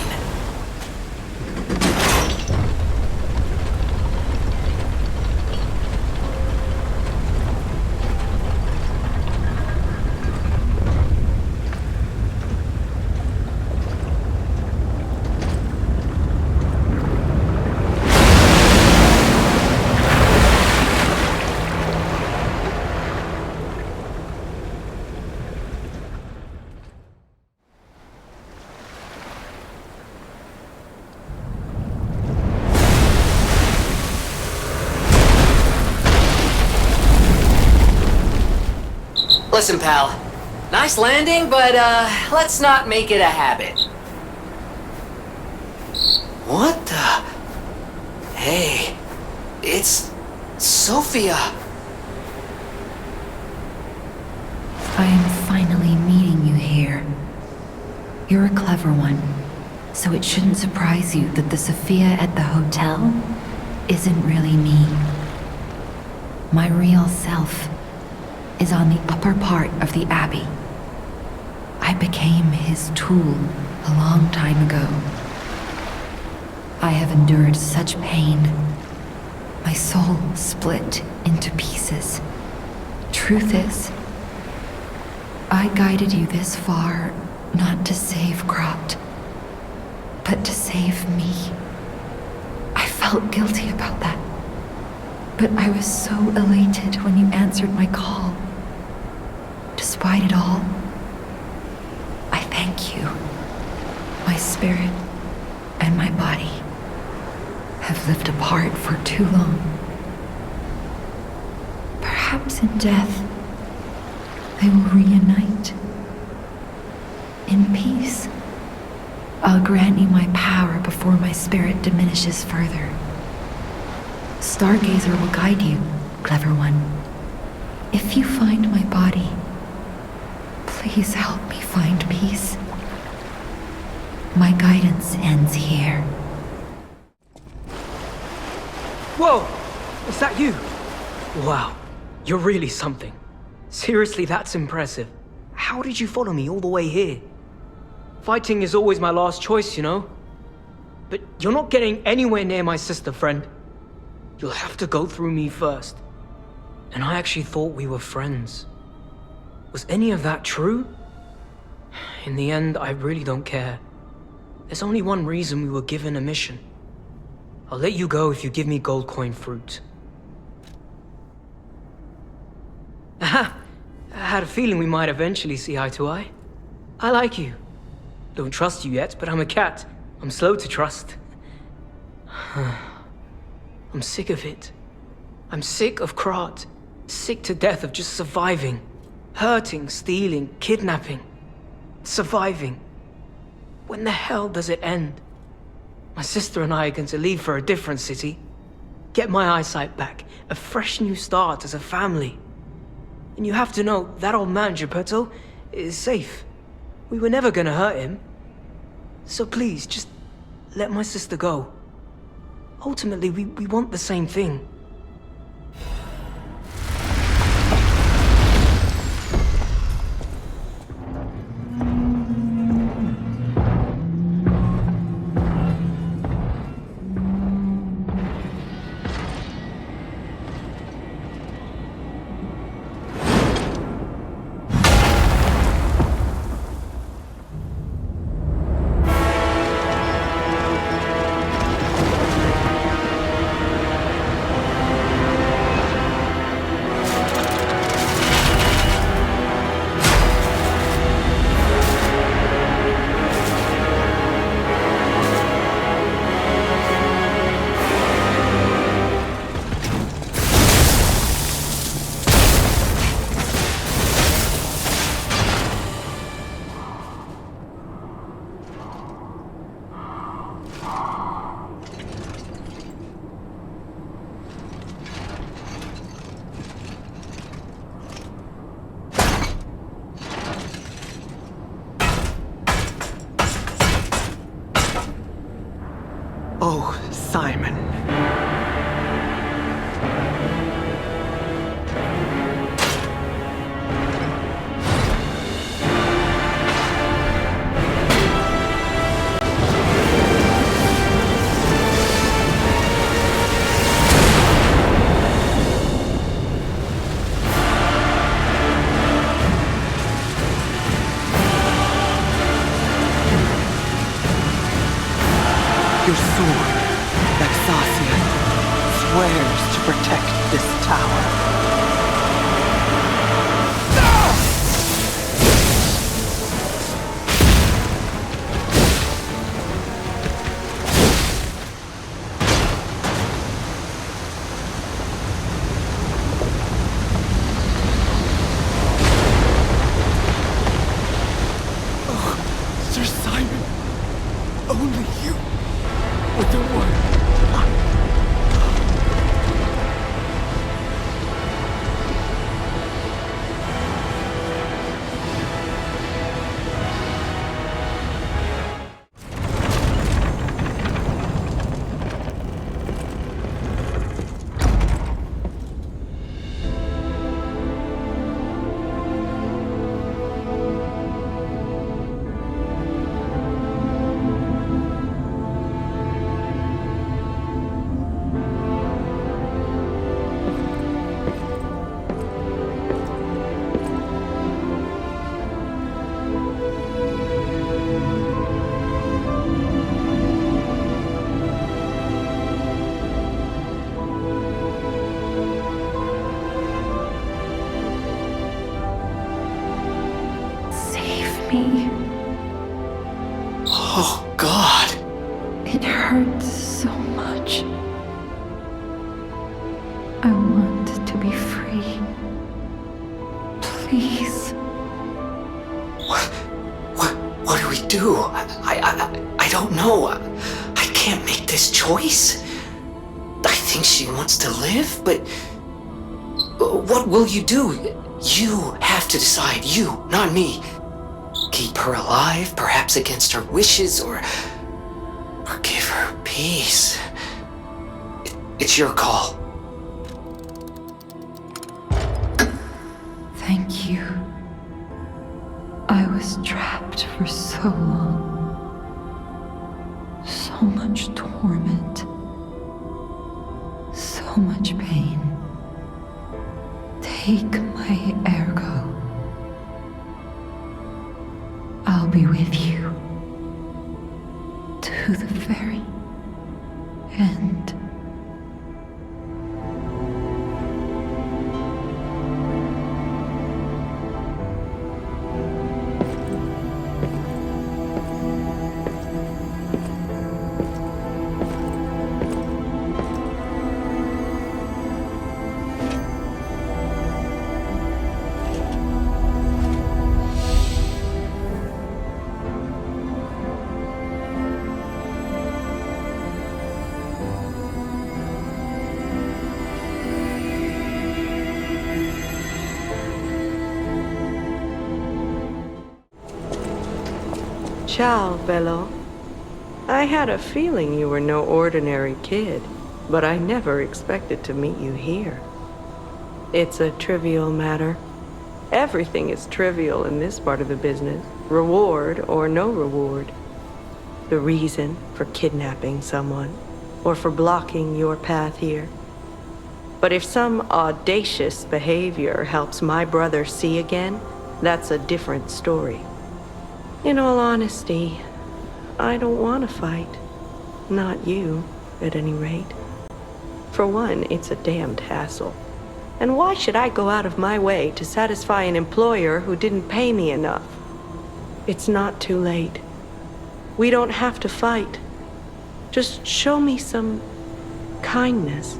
Listen, pal. Nice landing, but, let's not make it a habit. What the... Hey, it's... Sophia. I am finally meeting you here. You're a clever one, so it shouldn't surprise you that the Sophia at the hotel isn't really me. My real self is on the upper part of the Abbey. I became his tool a long time ago. I have endured such pain. My soul split into pieces. Truth is, I guided you this far not to save Krat, but to save me. I felt guilty about that, but I was so elated when you answered my call. Despite it all, I thank you. My spirit and my body have lived apart for too long. Perhaps in death, they will reunite. In peace, I'll grant you my power before my spirit diminishes further. Stargazer will guide you, clever one. If you find my body, please help me find peace. My guidance ends here. Whoa! Is that you? Wow, you're really something. Seriously, that's impressive. How did you follow me all the way here? Fighting is always my last choice, you know? But you're not getting anywhere near my sister, friend. You'll have to go through me first. And I actually thought we were friends. Was any of that true? In the end, I really don't care. There's only one reason we were given a mission. I'll let you go if you give me gold coin fruit. Aha! I had a feeling we might eventually see eye to eye. I like you. Don't trust you yet, but I'm a cat. I'm slow to trust. I'm sick of it. I'm sick of Krat. Sick to death of just surviving. Hurting, stealing, kidnapping. Surviving. When the hell does it end? My sister and I are going to leave for a different city. Get my eyesight back. A fresh new start as a family. And you have to know, that old man, Geppetto, is safe. We were never gonna hurt him. So please, just let my sister go. Ultimately, we want the same thing. Oh, Simon. Your sword, Vexasia, swears to protect this tower. Oh, Sir Simon, only you. With the word. Me. Oh, God. It hurts so much. I want to be free. Please. What do we do? I don't know. I can't make this choice. I think she wants to live, but what will you do? You have to decide. You, not me. Keep her alive, perhaps against her wishes, or give her peace. It's your call. Thank you. I was trapped for so long. So much torment. So much pain. Take my ergo. I'll be with you to the very end. Ciao, Bello. I had a feeling you were no ordinary kid, but I never expected to meet you here. It's a trivial matter. Everything is trivial in this part of the business, reward or no reward. The reason for kidnapping someone, or for blocking your path here. But if some audacious behavior helps my brother see again, that's a different story. In all honesty, I don't want to fight. Not you, at any rate. For one, it's a damned hassle. And why should I go out of my way to satisfy an employer who didn't pay me enough? It's not too late. We don't have to fight. Just show me some kindness,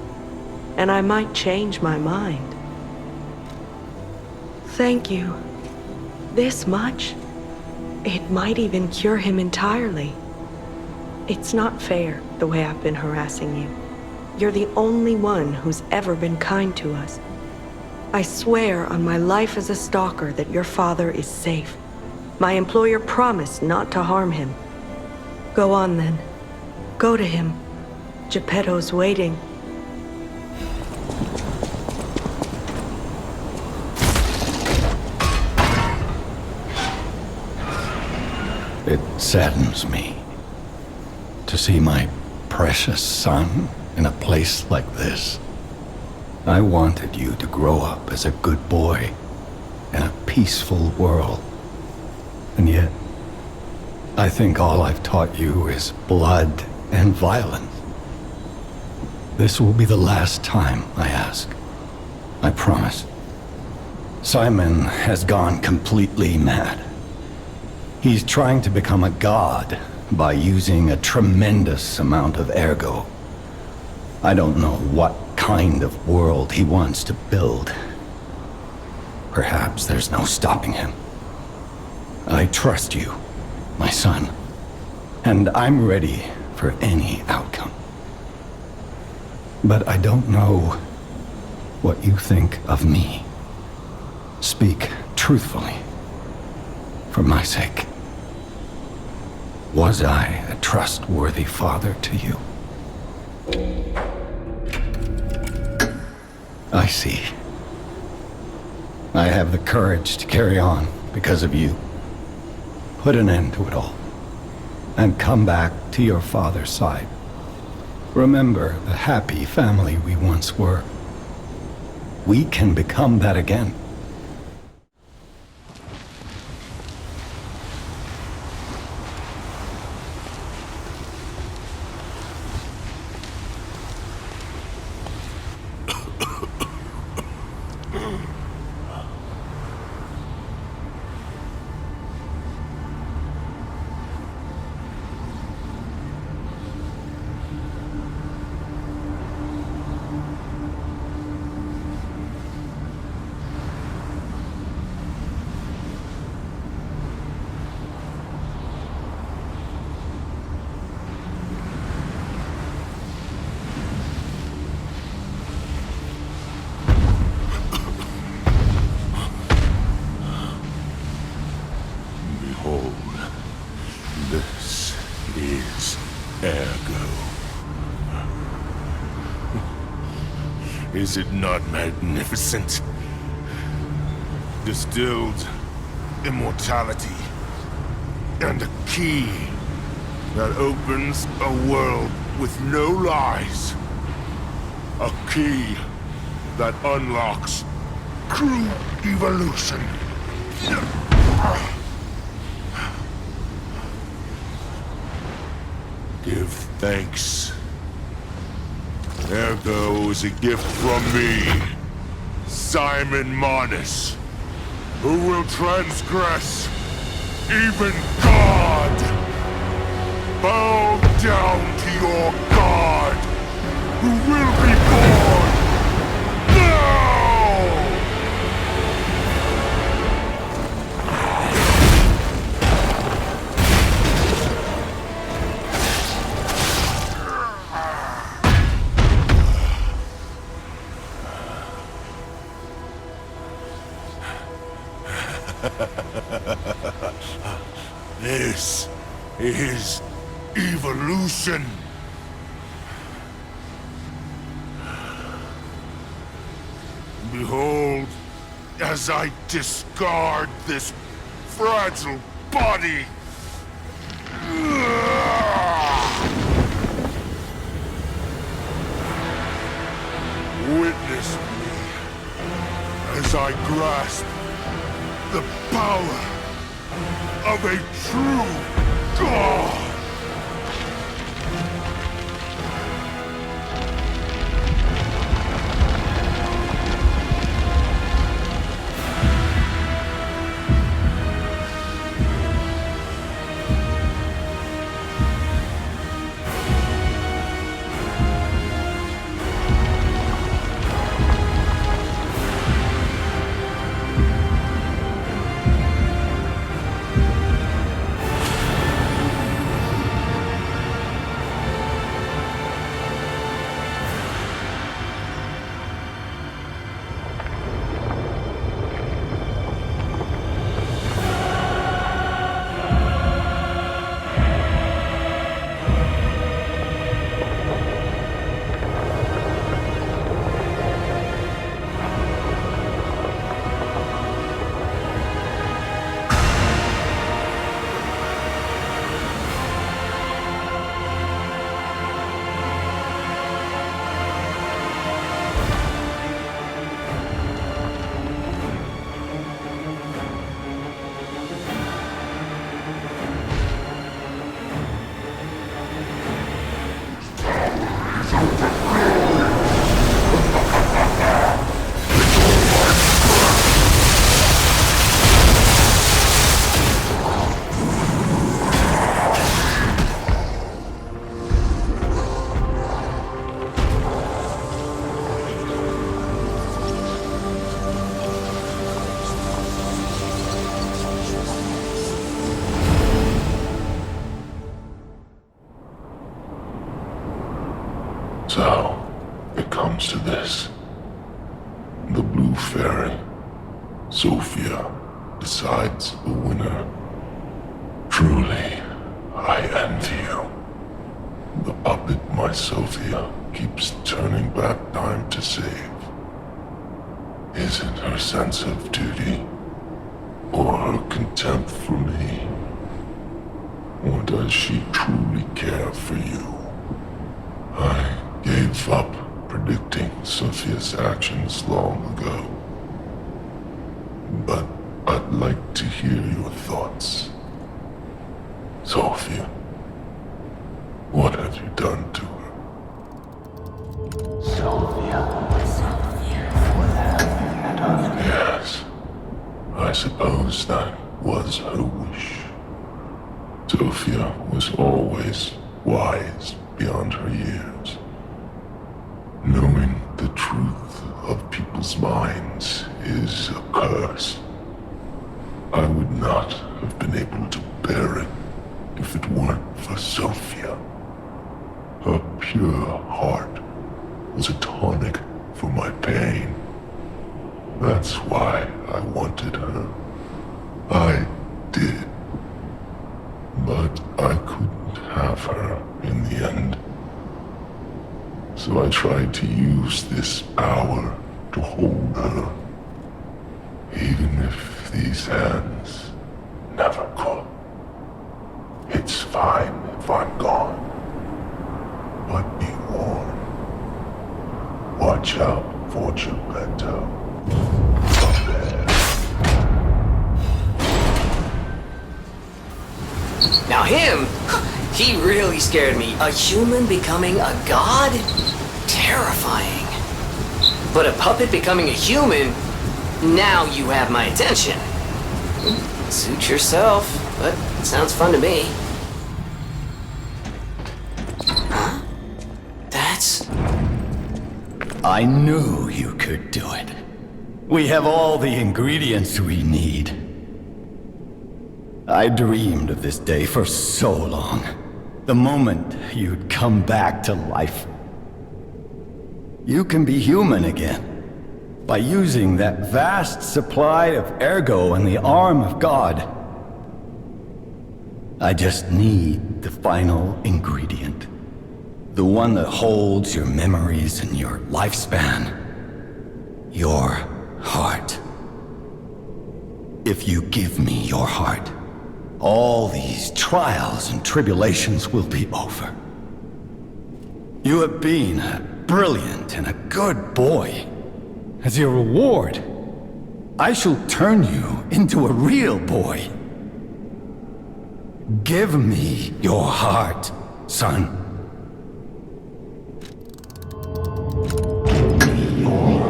and I might change my mind. Thank you. This much? It might even cure him entirely. It's not fair, the way I've been harassing you. You're the only one who's ever been kind to us. I swear on my life as a stalker that your father is safe. My employer promised not to harm him. Go on then. Go to him. Geppetto's waiting. It saddens me to see my precious son in a place like this. I wanted you to grow up as a good boy in a peaceful world. And yet, I think all I've taught you is blood and violence. This will be the last time I ask. I promise. Simon has gone completely mad. He's trying to become a god by using a tremendous amount of ergo. I don't know what kind of world he wants to build. Perhaps there's no stopping him. I trust you, my son, and I'm ready for any outcome. But I don't know what you think of me. Speak truthfully, for my sake. Was I a trustworthy father to you? I see. I have the courage to carry on because of you. Put an end to it all, and come back to your father's side. Remember the happy family we once were. We can become that again. Is it not magnificent? Distilled immortality and a key that opens a world with no lies. A key that unlocks true evolution. Give thanks. Ergo is a gift from me, Simon Manus, who will transgress even God. Bow down to your God, who will be born now! This is evolution. Behold, as I discard this fragile body. Witness me as I grasp the power of a true god. So, it comes to this. The Blue Fairy, Sophia, decides the winner. Truly, I envy you. The puppet, my Sophia, keeps turning back time to save. Is it her sense of duty, or her contempt for me? Or does she truly care for you? I gave up predicting Sophia's actions long ago. But I'd like to hear your thoughts. Sophia, what have you done to her? Sophia, what have you done? Yes, I suppose that was her wish. Sophia was always wise beyond her years. Knowing the truth of people's minds is a curse. I would not have been able to bear it if it weren't for Sophia. Her pure heart was a tonic for my pain. That's why I wanted her. I did. But I couldn't have her in the end. So I tried to use this power to hold her. Even if these hands never could. It's fine if I'm gone. But be warned. Watch out for Geppetto. Up there. Now him, he really scared me. A human becoming a god? Terrifying. But a puppet becoming a human? Now you have my attention. Suit yourself, but it sounds fun to me. Huh? That's... I knew you could do it. We have all the ingredients we need. I dreamed of this day for so long. The moment you'd come back to life. You can be human again. By using that vast supply of ergo in the arm of God. I just need the final ingredient. The one that holds your memories and your lifespan. Your heart. If you give me your heart, all these trials and tribulations will be over. You have been a brilliant and a good boy. As your reward, I shall turn you into a real boy. Give me your heart, son.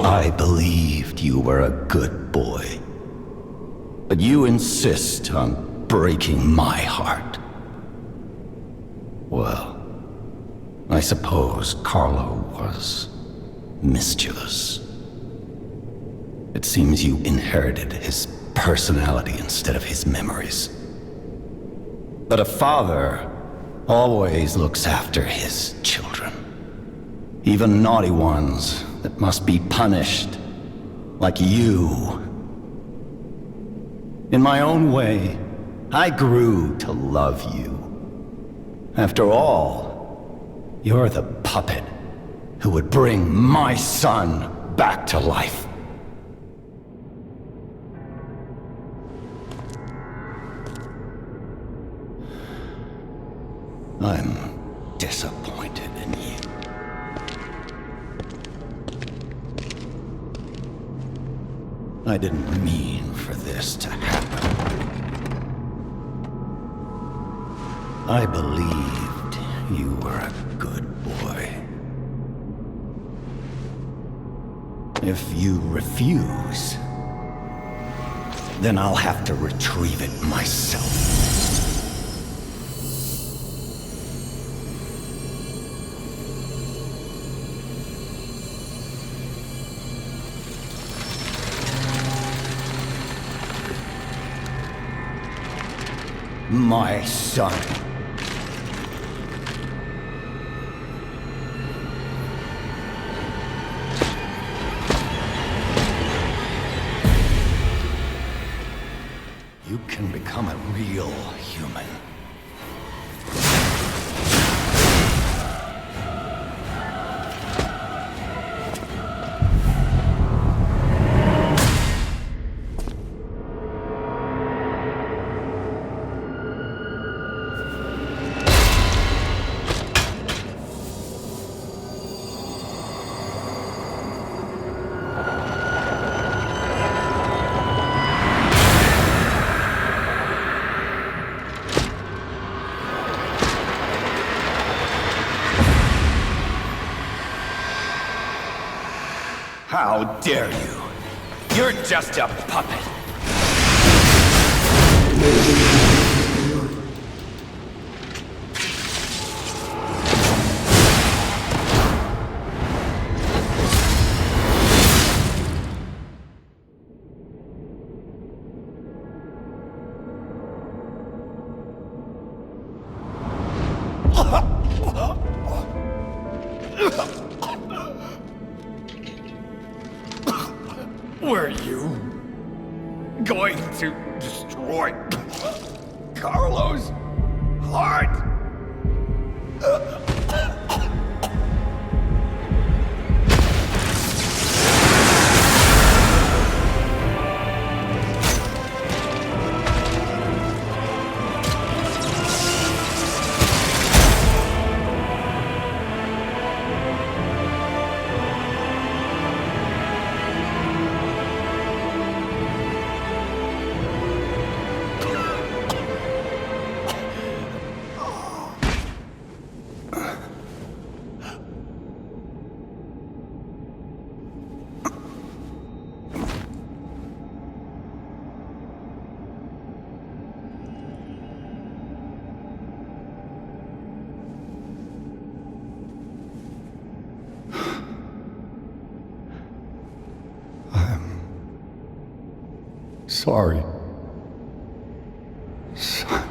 I believed you were a good boy. But you insist on breaking my heart. Well, I suppose Carlo was mischievous. It seems you inherited his personality instead of his memories. But a father always looks after his children. Even naughty ones that must be punished, like you. In my own way, I grew to love you. After all, you're the puppet who would bring my son back to life. I'm disappointed in you. I didn't mean for this to happen. I believed you were a good boy. If you refuse, then I'll have to retrieve it myself. My son. You can become a real human. How dare you? You're just a puppet. Were you going to destroy Carlo's heart? Sorry. Son.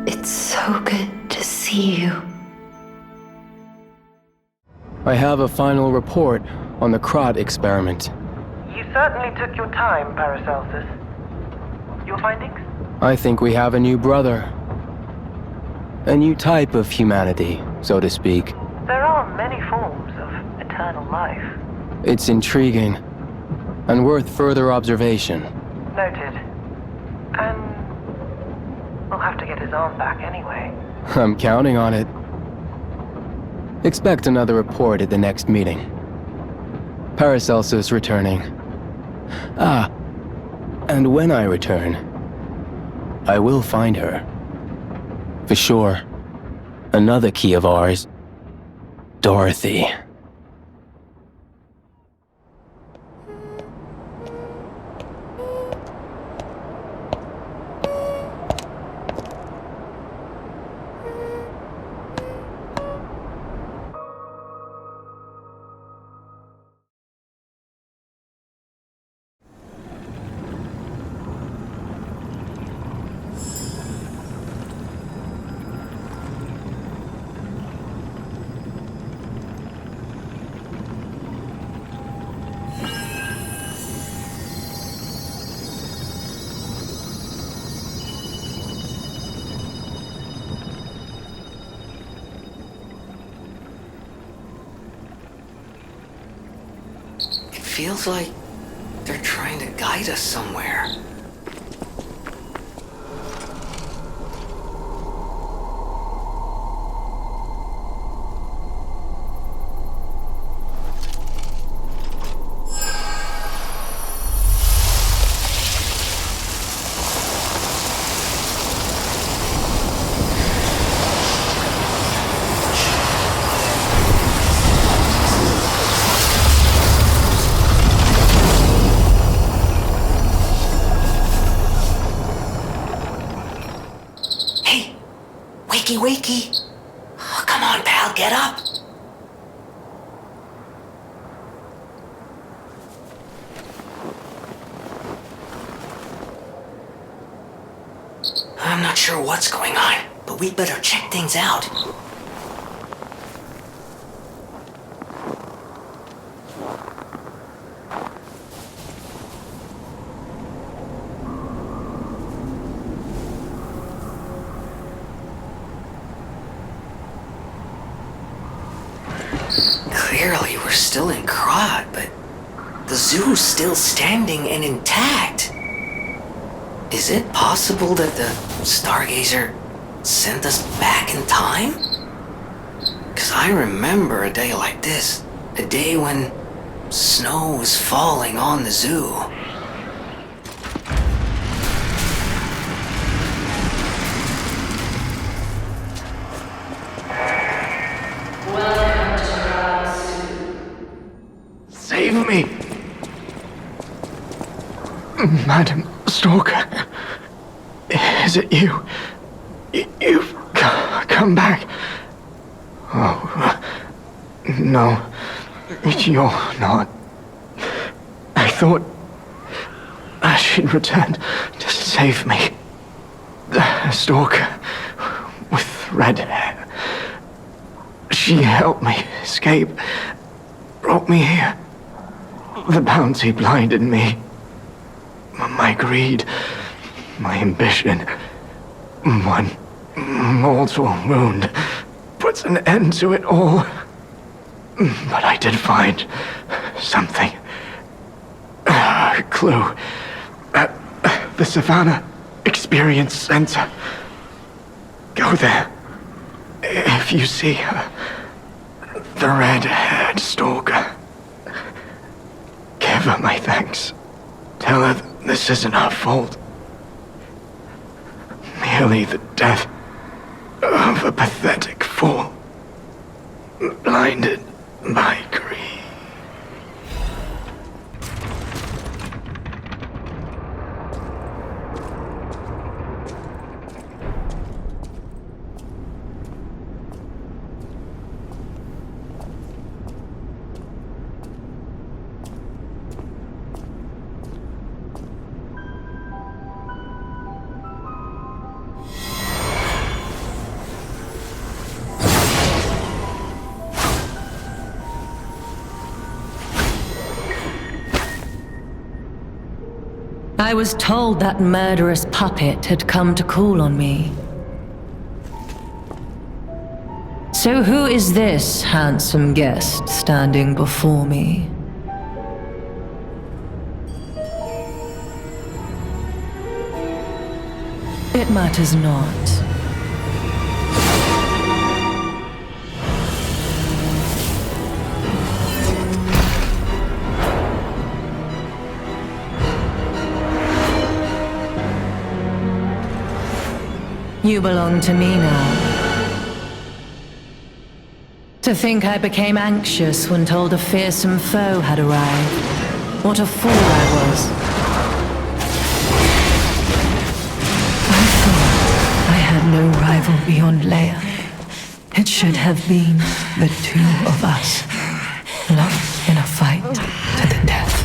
It's so good to see you. I have a final report on the Krat experiment. You certainly took your time, Paracelsus. Your findings? I think we have a new brother. A new type of humanity, so to speak. There are many forms of eternal life. It's intriguing, and worth further observation. Noted. And we'll have to get his arm back anyway. I'm counting on it. Expect another report at the next meeting. Paracelsus returning. Ah, and when I return, I will find her. For sure. Another key of ours. Dorothy. Feels like they're trying to guide us somewhere. Wakey. Oh, come on, pal, get up. I'm not sure what's going on, but we'd better check things out. Clearly, we're still in Krat, but the zoo's still standing and intact. Is it possible that the Stargazer sent us back in time? 'Cause I remember a day like this, a day when snow was falling on the zoo. Save me! Madam Stalker, is it you? You've come back. Oh, no, you're not. I thought she'd returned to save me. The Stalker with red hair. She helped me escape, brought me here. The bounty blinded me. My greed, my ambition, One mortal wound puts an end to it all. But I did find something. A clue at the Savannah Experience Center. Go there. If you see the red-haired stalker, give her my thanks. Tell her this isn't her fault. Merely the death of a pathetic fool, blinded by greed. I was told that murderous puppet had come to call on me. So who is this handsome guest standing before me? It matters not. You belong to me now. To think I became anxious when told a fearsome foe had arrived. What a fool I was. I thought I had no rival beyond Leia. It should have been the two of us, locked in a fight to the death.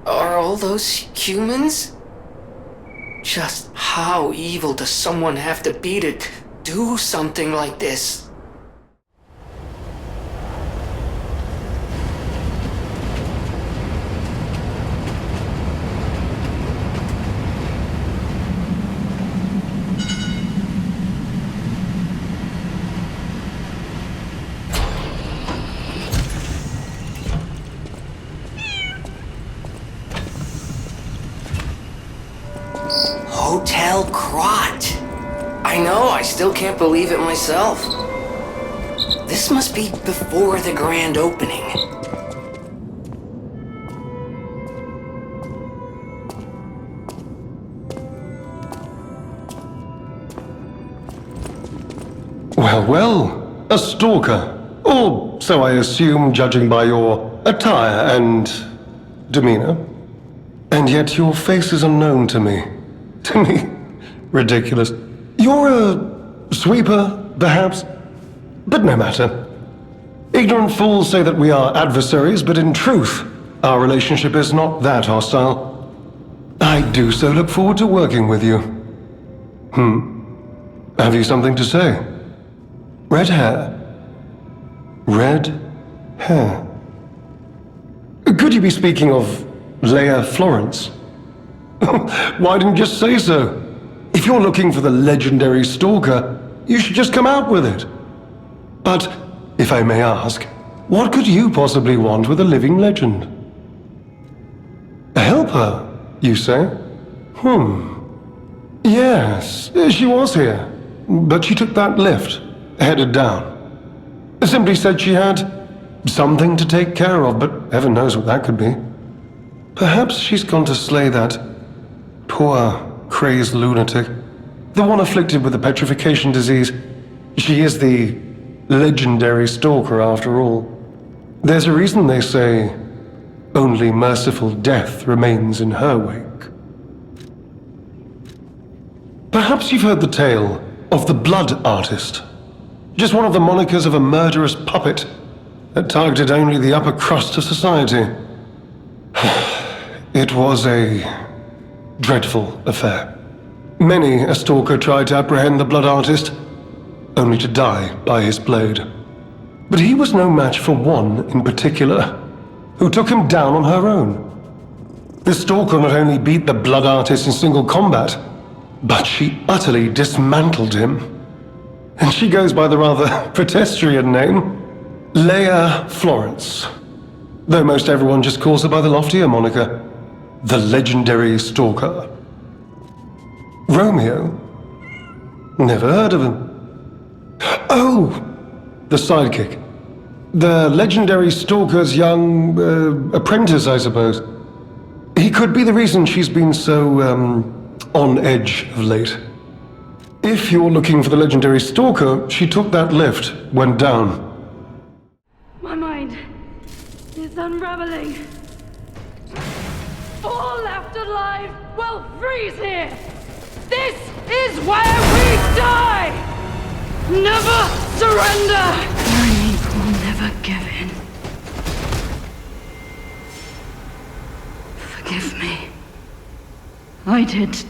Are all those humans? Just how evil does someone have to be to do something like this? Hotel Krat. I know, I still can't believe it myself. This must be before the grand opening. Well, well, a stalker. Or so I assume, judging by your attire and demeanor. And yet your face is unknown to me. To me? Ridiculous. You're a sweeper, perhaps? But no matter. Ignorant fools say that we are adversaries, but in truth, our relationship is not that hostile. I do so look forward to working with you. Have you something to say? Red hair. Red hair. Could you be speaking of Leia Florence? Why didn't you just say so? If you're looking for the legendary stalker, you should just come out with it. But, if I may ask, what could you possibly want with a living legend? A helper, you say? Yes, she was here, but she took that lift, headed down. Simply said she had something to take care of, but heaven knows what that could be. Perhaps she's gone to slay that poor, crazed lunatic, the one afflicted with the petrification disease. She is the legendary stalker, after all. There's a reason they say only merciful death remains in her wake. Perhaps you've heard the tale of the Blood Artist. Just one of the monikers of a murderous puppet that targeted only the upper crust of society. It was a dreadful affair. Many a stalker tried to apprehend the Blood Artist, only to die by his blade. But he was no match for one in particular, who took him down on her own. The stalker not only beat the Blood Artist in single combat, but she utterly dismantled him. And she goes by the rather pedestrian name, Leia Florence. Though most everyone just calls her by the loftier moniker, the legendary stalker. Romeo? Never heard of him. Oh, the sidekick. The legendary stalker's young apprentice, I suppose. He could be the reason she's been so, on edge of late. If you're looking for the legendary stalker, she took that lift, went down. My mind is unraveling. All left alive will freeze here. This is where we die. Never surrender. Learning will never give in. Forgive me. I did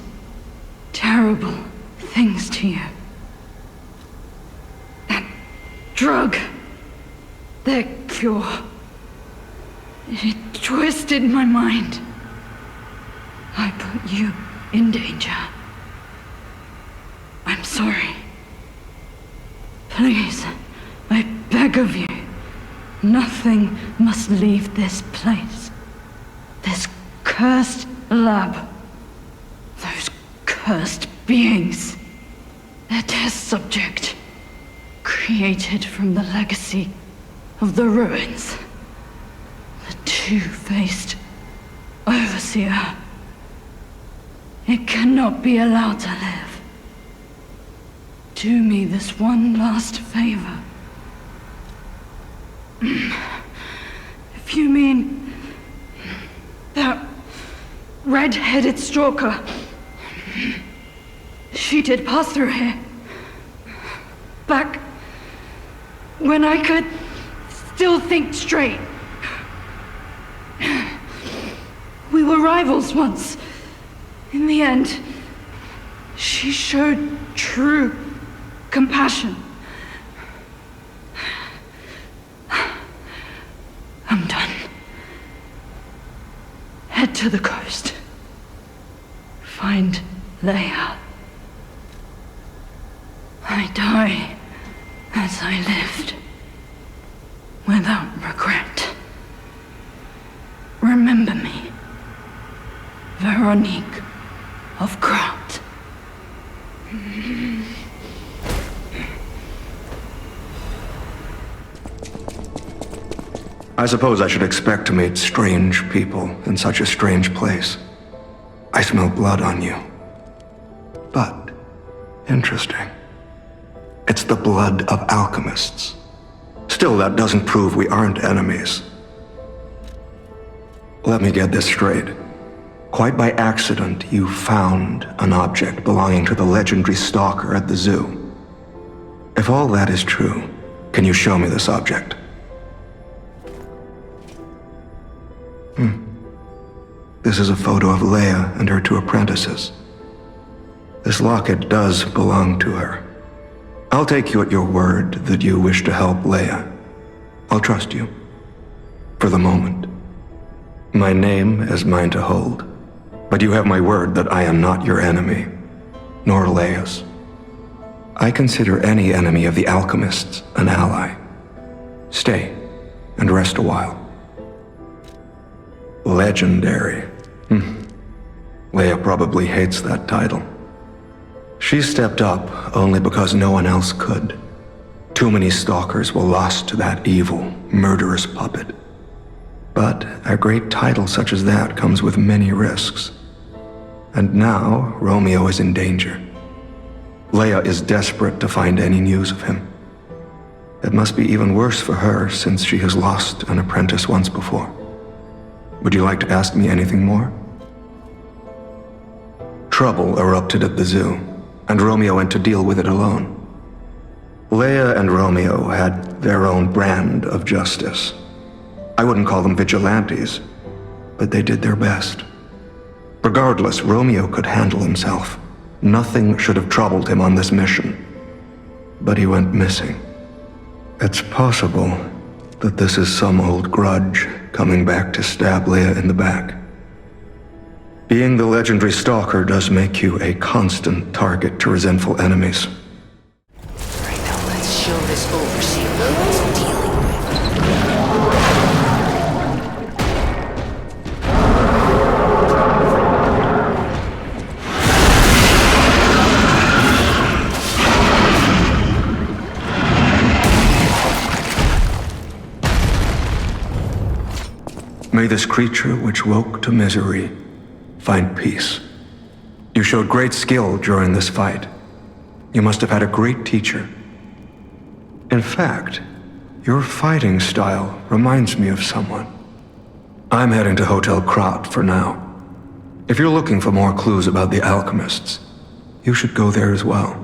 terrible things to you. That drug, their cure, it twisted my mind. I put you in danger. I'm sorry. Please, I beg of you, nothing must leave this place. This cursed lab. Those cursed beings. Their test subject. Created from the legacy of the ruins. The two-faced overseer. It cannot be allowed to live. Do me this one last favor. If you mean that red-headed stalker, she did pass through here. Back when I could still think straight. We were rivals once. In the end, she showed true compassion. I'm done. Head to the coast. Find Leia. I die as I lived, without regret. Remember me, Veronique of Krat. I suppose I should expect to meet strange people in such a strange place. I smell blood on you. But, interesting. It's the blood of alchemists. Still, that doesn't prove we aren't enemies. Let me get this straight. Quite by accident, you found an object belonging to the legendary stalker at the zoo. If all that is true, can you show me this object? This is a photo of Leia and her two apprentices. This locket does belong to her. I'll take you at your word that you wish to help Leia. I'll trust you. For the moment. My name is mine to hold. But you have my word that I am not your enemy, nor Leia's. I consider any enemy of the alchemists an ally. Stay and rest a while. Legendary. Leia probably hates that title. She stepped up only because no one else could. Too many stalkers were lost to that evil, murderous puppet. But a great title such as that comes with many risks. And now, Romeo is in danger. Leia is desperate to find any news of him. It must be even worse for her since she has lost an apprentice once before. Would you like to ask me anything more? Trouble erupted at the zoo, and Romeo went to deal with it alone. Leia and Romeo had their own brand of justice. I wouldn't call them vigilantes, but they did their best. Regardless, Romeo could handle himself. Nothing should have troubled him on this mission. But he went missing. It's possible that this is some old grudge coming back to stab Leia in the back. Being the legendary stalker does make you a constant target to resentful enemies. Right, now let's show this overseer who he's dealing with. May this creature which woke to misery find peace. You showed great skill during this fight. You must have had a great teacher. In fact, your fighting style reminds me of someone. I'm heading to Hotel Krat for now. If you're looking for more clues about the alchemists, you should go there as well.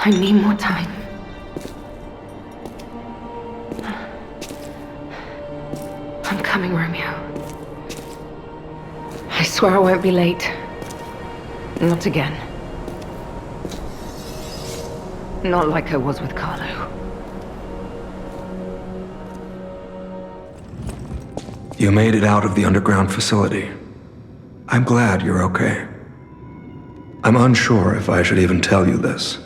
I need more time. I'm coming, Romeo. I swear I won't be late. Not again. Not like I was with Carlo. You made it out of the underground facility. I'm glad you're okay. I'm unsure if I should even tell you this.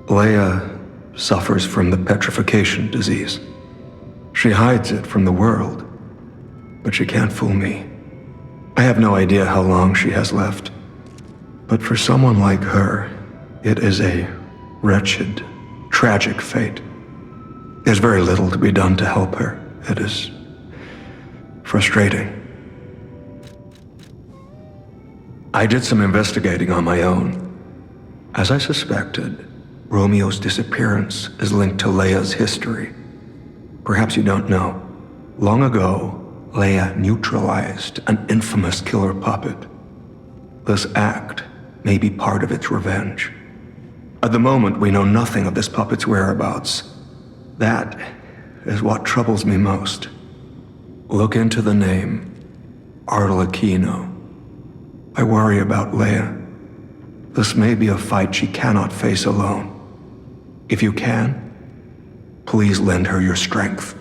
Leia suffers from the petrification disease. She hides it from the world, but she can't fool me. I have no idea how long she has left, but for someone like her, it is a wretched, tragic fate. There's very little to be done to help her. It is frustrating. I did some investigating on my own. As I suspected, Romeo's disappearance is linked to Leia's history. Perhaps you don't know. Long ago, Leia neutralized an infamous killer puppet. This act may be part of its revenge. At the moment, we know nothing of this puppet's whereabouts. That is what troubles me most. Look into the name, Arlecchino. I worry about Leia. This may be a fight she cannot face alone. If you can, please lend her your strength.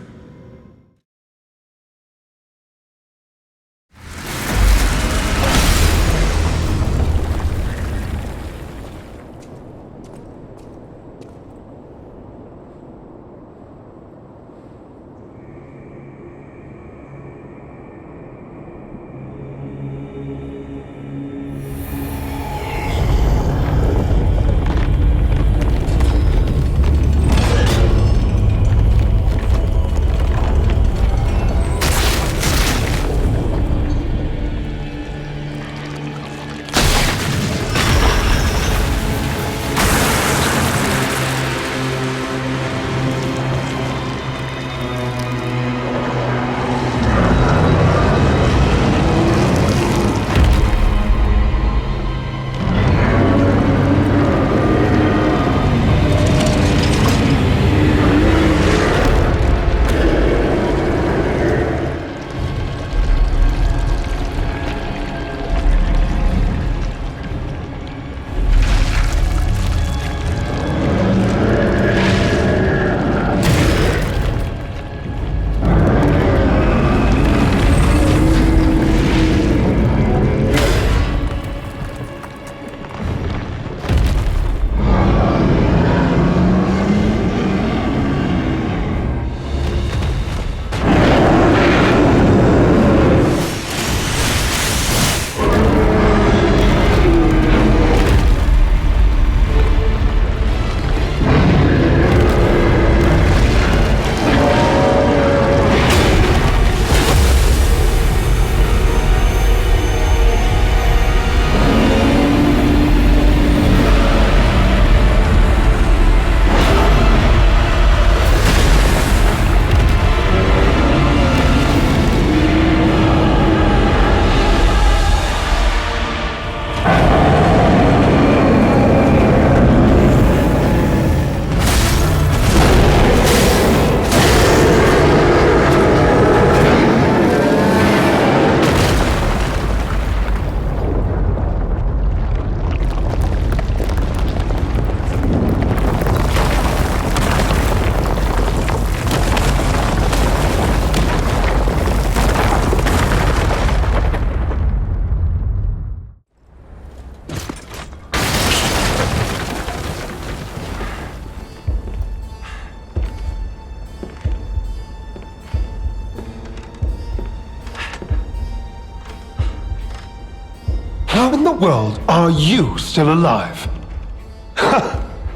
How in the world are you still alive?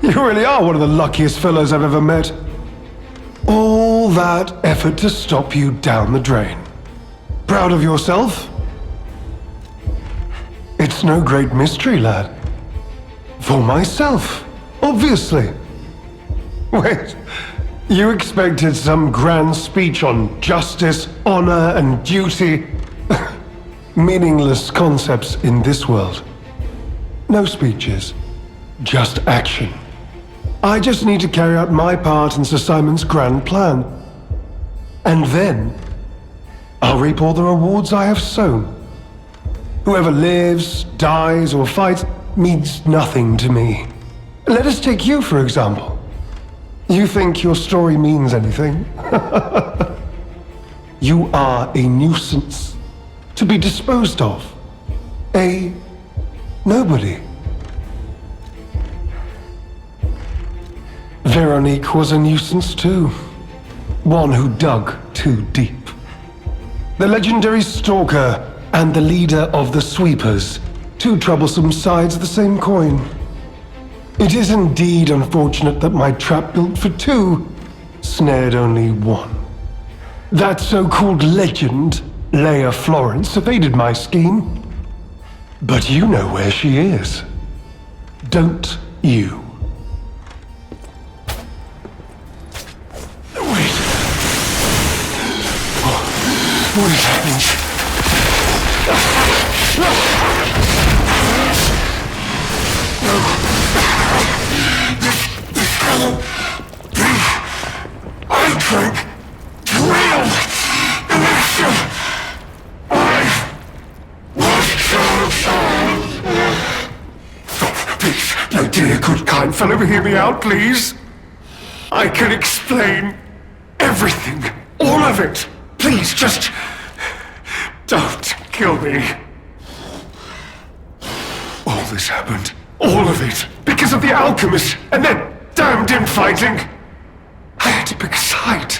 You really are one of the luckiest fellows I've ever met. All that effort to stop you down the drain. Proud of yourself? It's no great mystery, lad. For myself, obviously. Wait, you expected some grand speech on justice, honor, and duty? Meaningless concepts in this world. No speeches, just action. I just need to carry out my part in Sir Simon's grand plan. And then, I'll reap all the rewards I have sown. Whoever lives, dies, or fights means nothing to me. Let us take you, for example. You think your story means anything? You are a nuisance, to be disposed of. A nobody. Veronique was a nuisance too. One who dug too deep. The legendary stalker and the leader of the sweepers. Two troublesome sides of the same coin. It is indeed unfortunate that my trap built for two snared only one. That so-called legend, Leia Florence, evaded my scheme. But you know where she is. Don't you? Wait. What is happening? I drank real elixir. I was chosen. Please, my dear, good, kind fellow, hear me out, please. I can explain everything, all of it. Please, just don't kill me. All this happened, all of it, because of the alchemist and that damned infighting. I had to pick a side.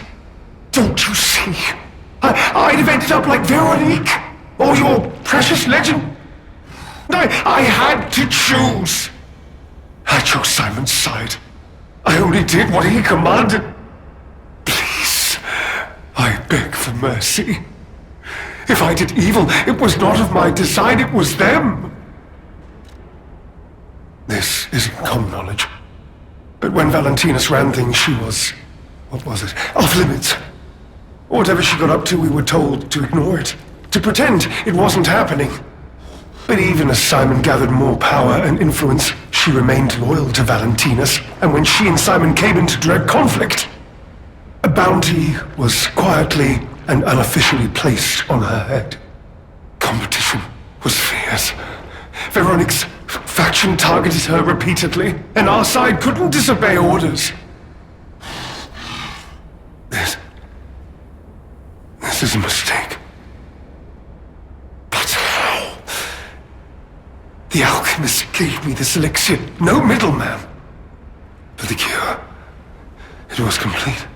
Don't you see? I'd have ended up like Veronique, or your precious legend. I had to choose. I chose Simon's side. I only did what he commanded. Please, I beg for mercy. If I did evil, it was not of my design, it was them. This isn't common knowledge. But when Valentinus ran things, she was... what was it? Off limits. Whatever she got up to, we were told to ignore it. To pretend it wasn't happening. But even as Simon gathered more power and influence, she remained loyal to Valentinus. And when she and Simon came into direct conflict, a bounty was quietly and unofficially placed on her head. Competition was fierce. Veronique's faction targeted her repeatedly, and our side couldn't disobey orders. This is a mistake. But how? The alchemist gave me this elixir, no middleman. For the cure, it was complete.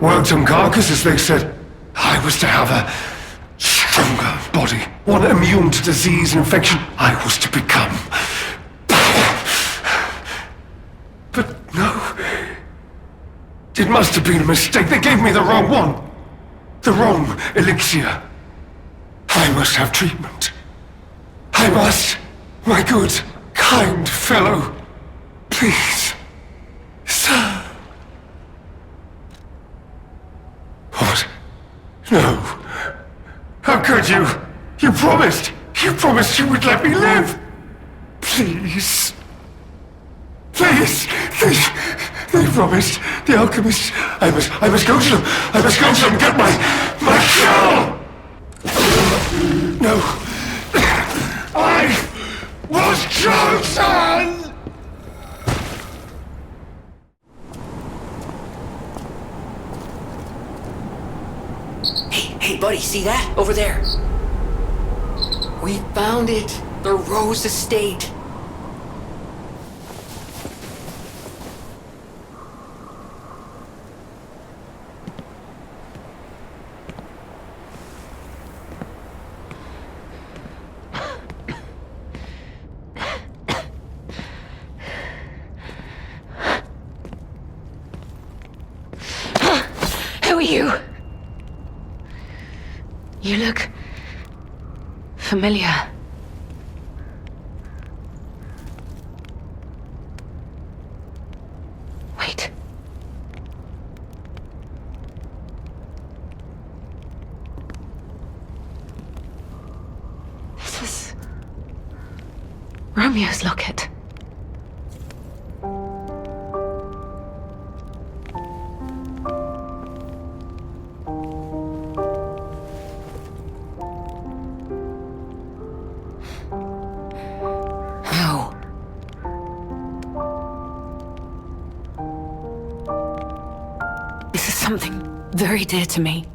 Worked on carcasses, they said. I was to have a stronger body, one immune to disease and infection. I was to become But no. It must have been a mistake. They gave me the wrong one. The wrong elixir. I must have treatment. I must. My good, kind fellow. Please. Sir. What? No. How could you? You promised. You promised you would let me live. Please. Please. They promised. The alchemist. I must go to them. I must go to them and get my cure. No. I was chosen. Hey, buddy, see that? Over there. We found it. The Rose Estate. you? You look familiar. Wait. This is Romeo's locket. Something very dear to me.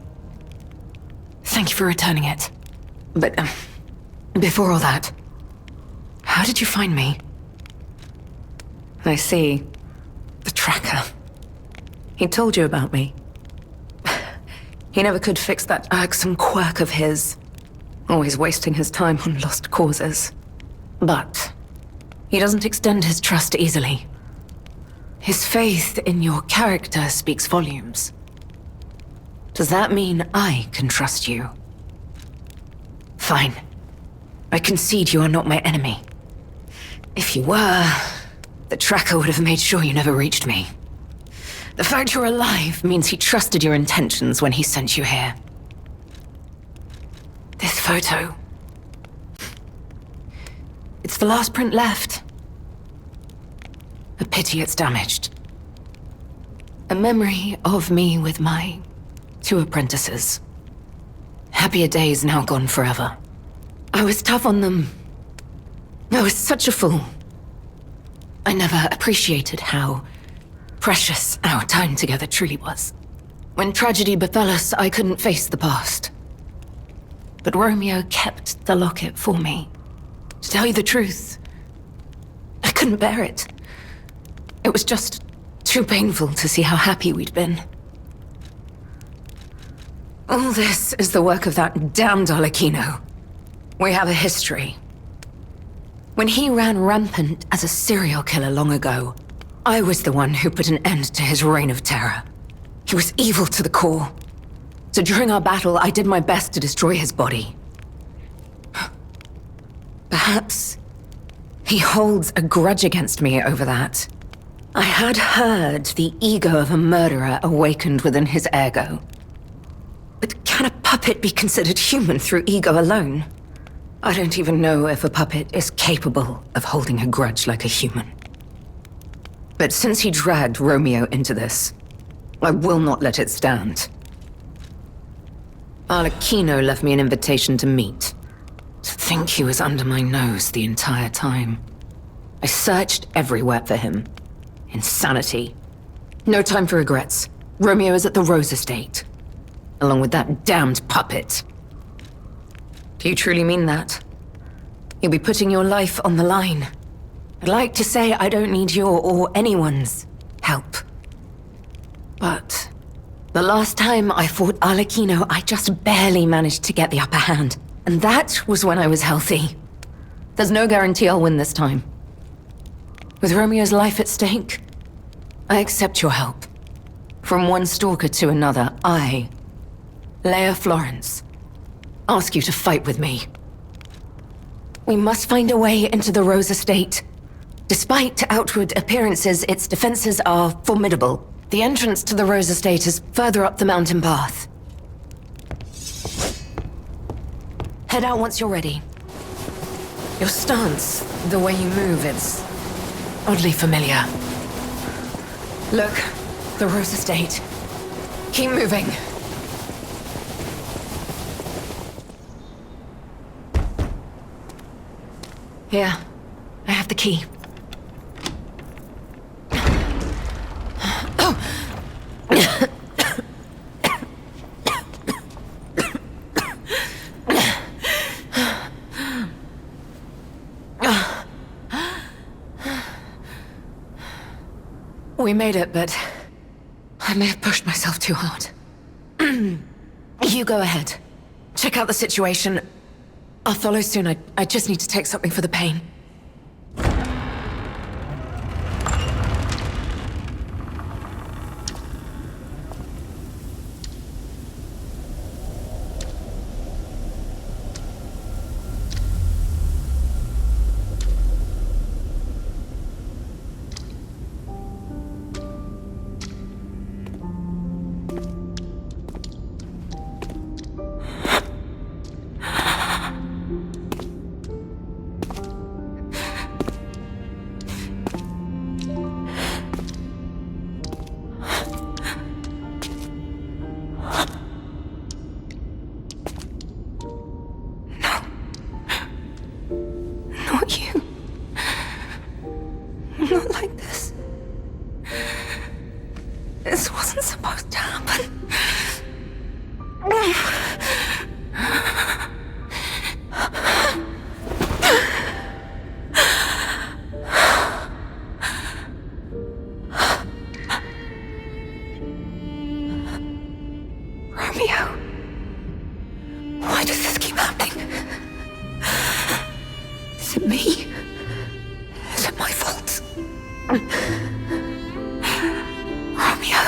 Thank you for returning it. But, before all that, how did you find me? I see. The tracker. He told you about me. He never could fix that irksome quirk of his. Always wasting his time on lost causes. But he doesn't extend his trust easily. His faith in your character speaks volumes. Does that mean I can trust you? Fine. I concede you are not my enemy. If you were, the tracker would have made sure you never reached me. The fact you're alive means he trusted your intentions when he sent you here. This photo. It's the last print left. A pity it's damaged. A memory of me with my 2 apprentices. Happier days now gone forever. I was tough on them. I was such a fool. I never appreciated how precious our time together truly was. When tragedy befell us, I couldn't face the past. But Romeo kept the locket for me. To tell you the truth, I couldn't bear it. It was just too painful to see how happy we'd been. All this is the work of that damned Arlecchino. We have a history. When he ran rampant as a serial killer long ago, I was the one who put an end to his reign of terror. He was evil to the core. So during our battle, I did my best to destroy his body. Perhaps he holds a grudge against me over that. I had heard the ego of a murderer awakened within his ergo. But can a puppet be considered human through ego alone? I don't even know if a puppet is capable of holding a grudge like a human. But since he dragged Romeo into this, I will not let it stand. Arlecchino left me an invitation to meet. To think he was under my nose the entire time. I searched everywhere for him. Insanity. No time for regrets. Romeo is at the Rose Estate. Along with that damned puppet. Do you truly mean that? You'll be putting your life on the line. I'd like to say I don't need your or anyone's help. But the last time I fought Arlecchino, I just barely managed to get the upper hand. And that was when I was healthy. There's no guarantee I'll win this time. With Romeo's life at stake, I accept your help. From one stalker to another, I, Leia Florence, ask you to fight with me. We must find a way into the Rose Estate. Despite outward appearances, its defenses are formidable. The entrance to the Rose Estate is further up the mountain path. Head out once you're ready. Your stance, the way you move, it's oddly familiar. Look, the Rose Estate. Keep moving. Here, I have the key. We made it, but I may have pushed myself too hard. You go ahead. Check out the situation. I'll follow soon. I just need to take something for the pain. Not you. Not like this. This wasn't supposed to happen. Romeo. Why does this keep happening? Is it me? Is it my fault? Romeo.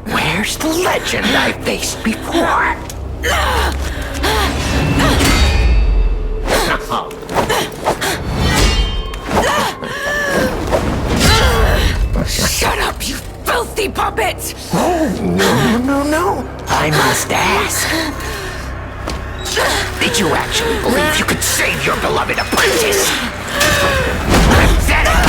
Where's the legend I faced before? Shut up, you filthy puppet! Oh, no. I must ask. Did you actually believe you could save your beloved apprentice? Pathetic!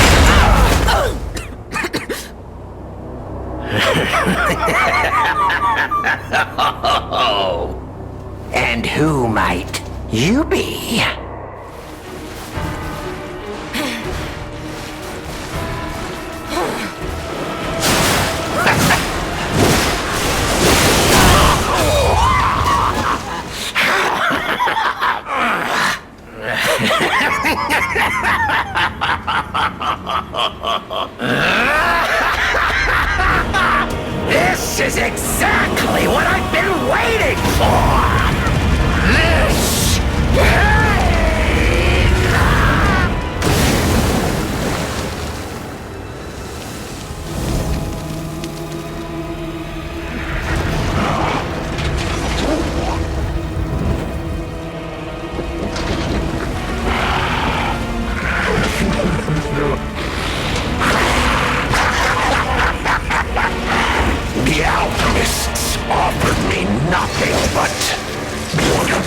And who might you be? This is exactly what I've been waiting for! This The alchemists offered me nothing but boredom.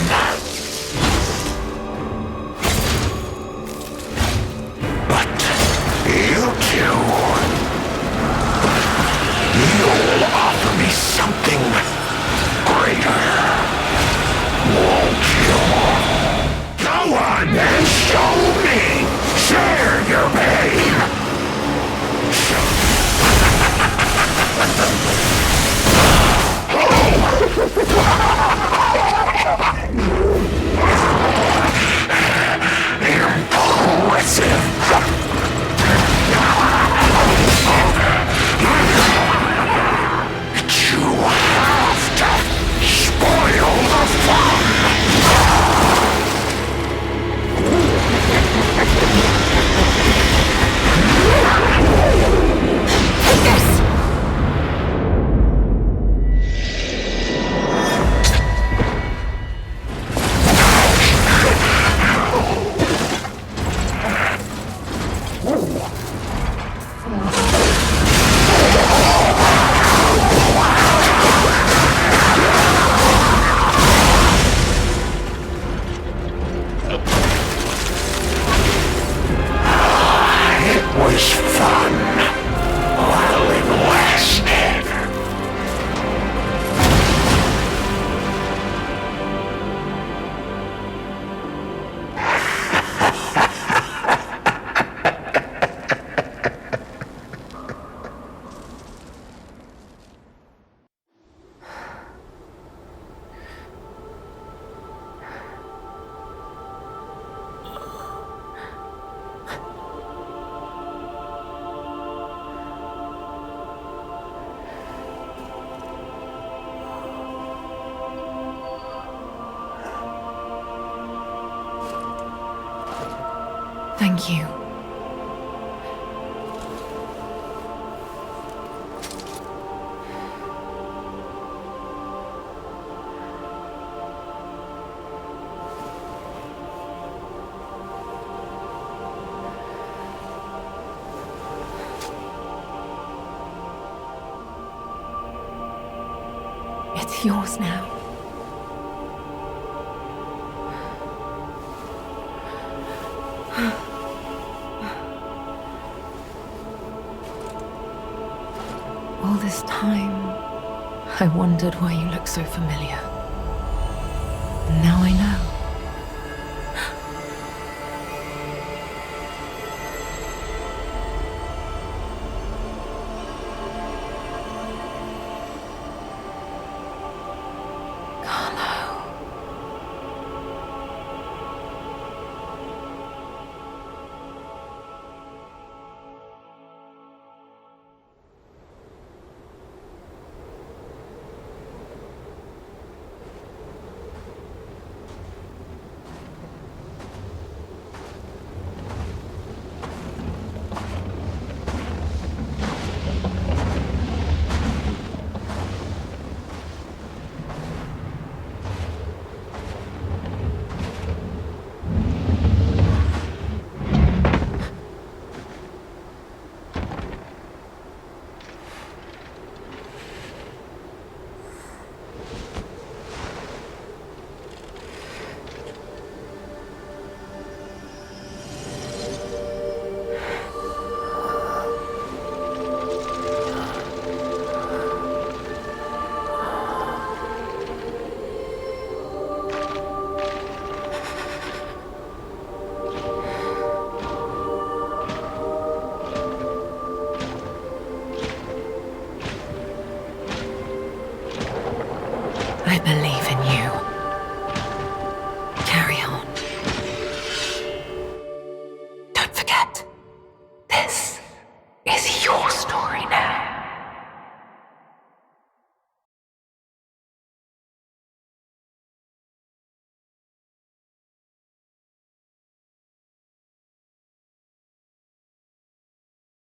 But you two, you'll offer me something greater, won't you? Go on and show me! Share your pain! Impressive! You have to spoil the fun! Take this! Thank you. It's yours now. All this time, I wondered why you look so familiar. Now I know. I believe it.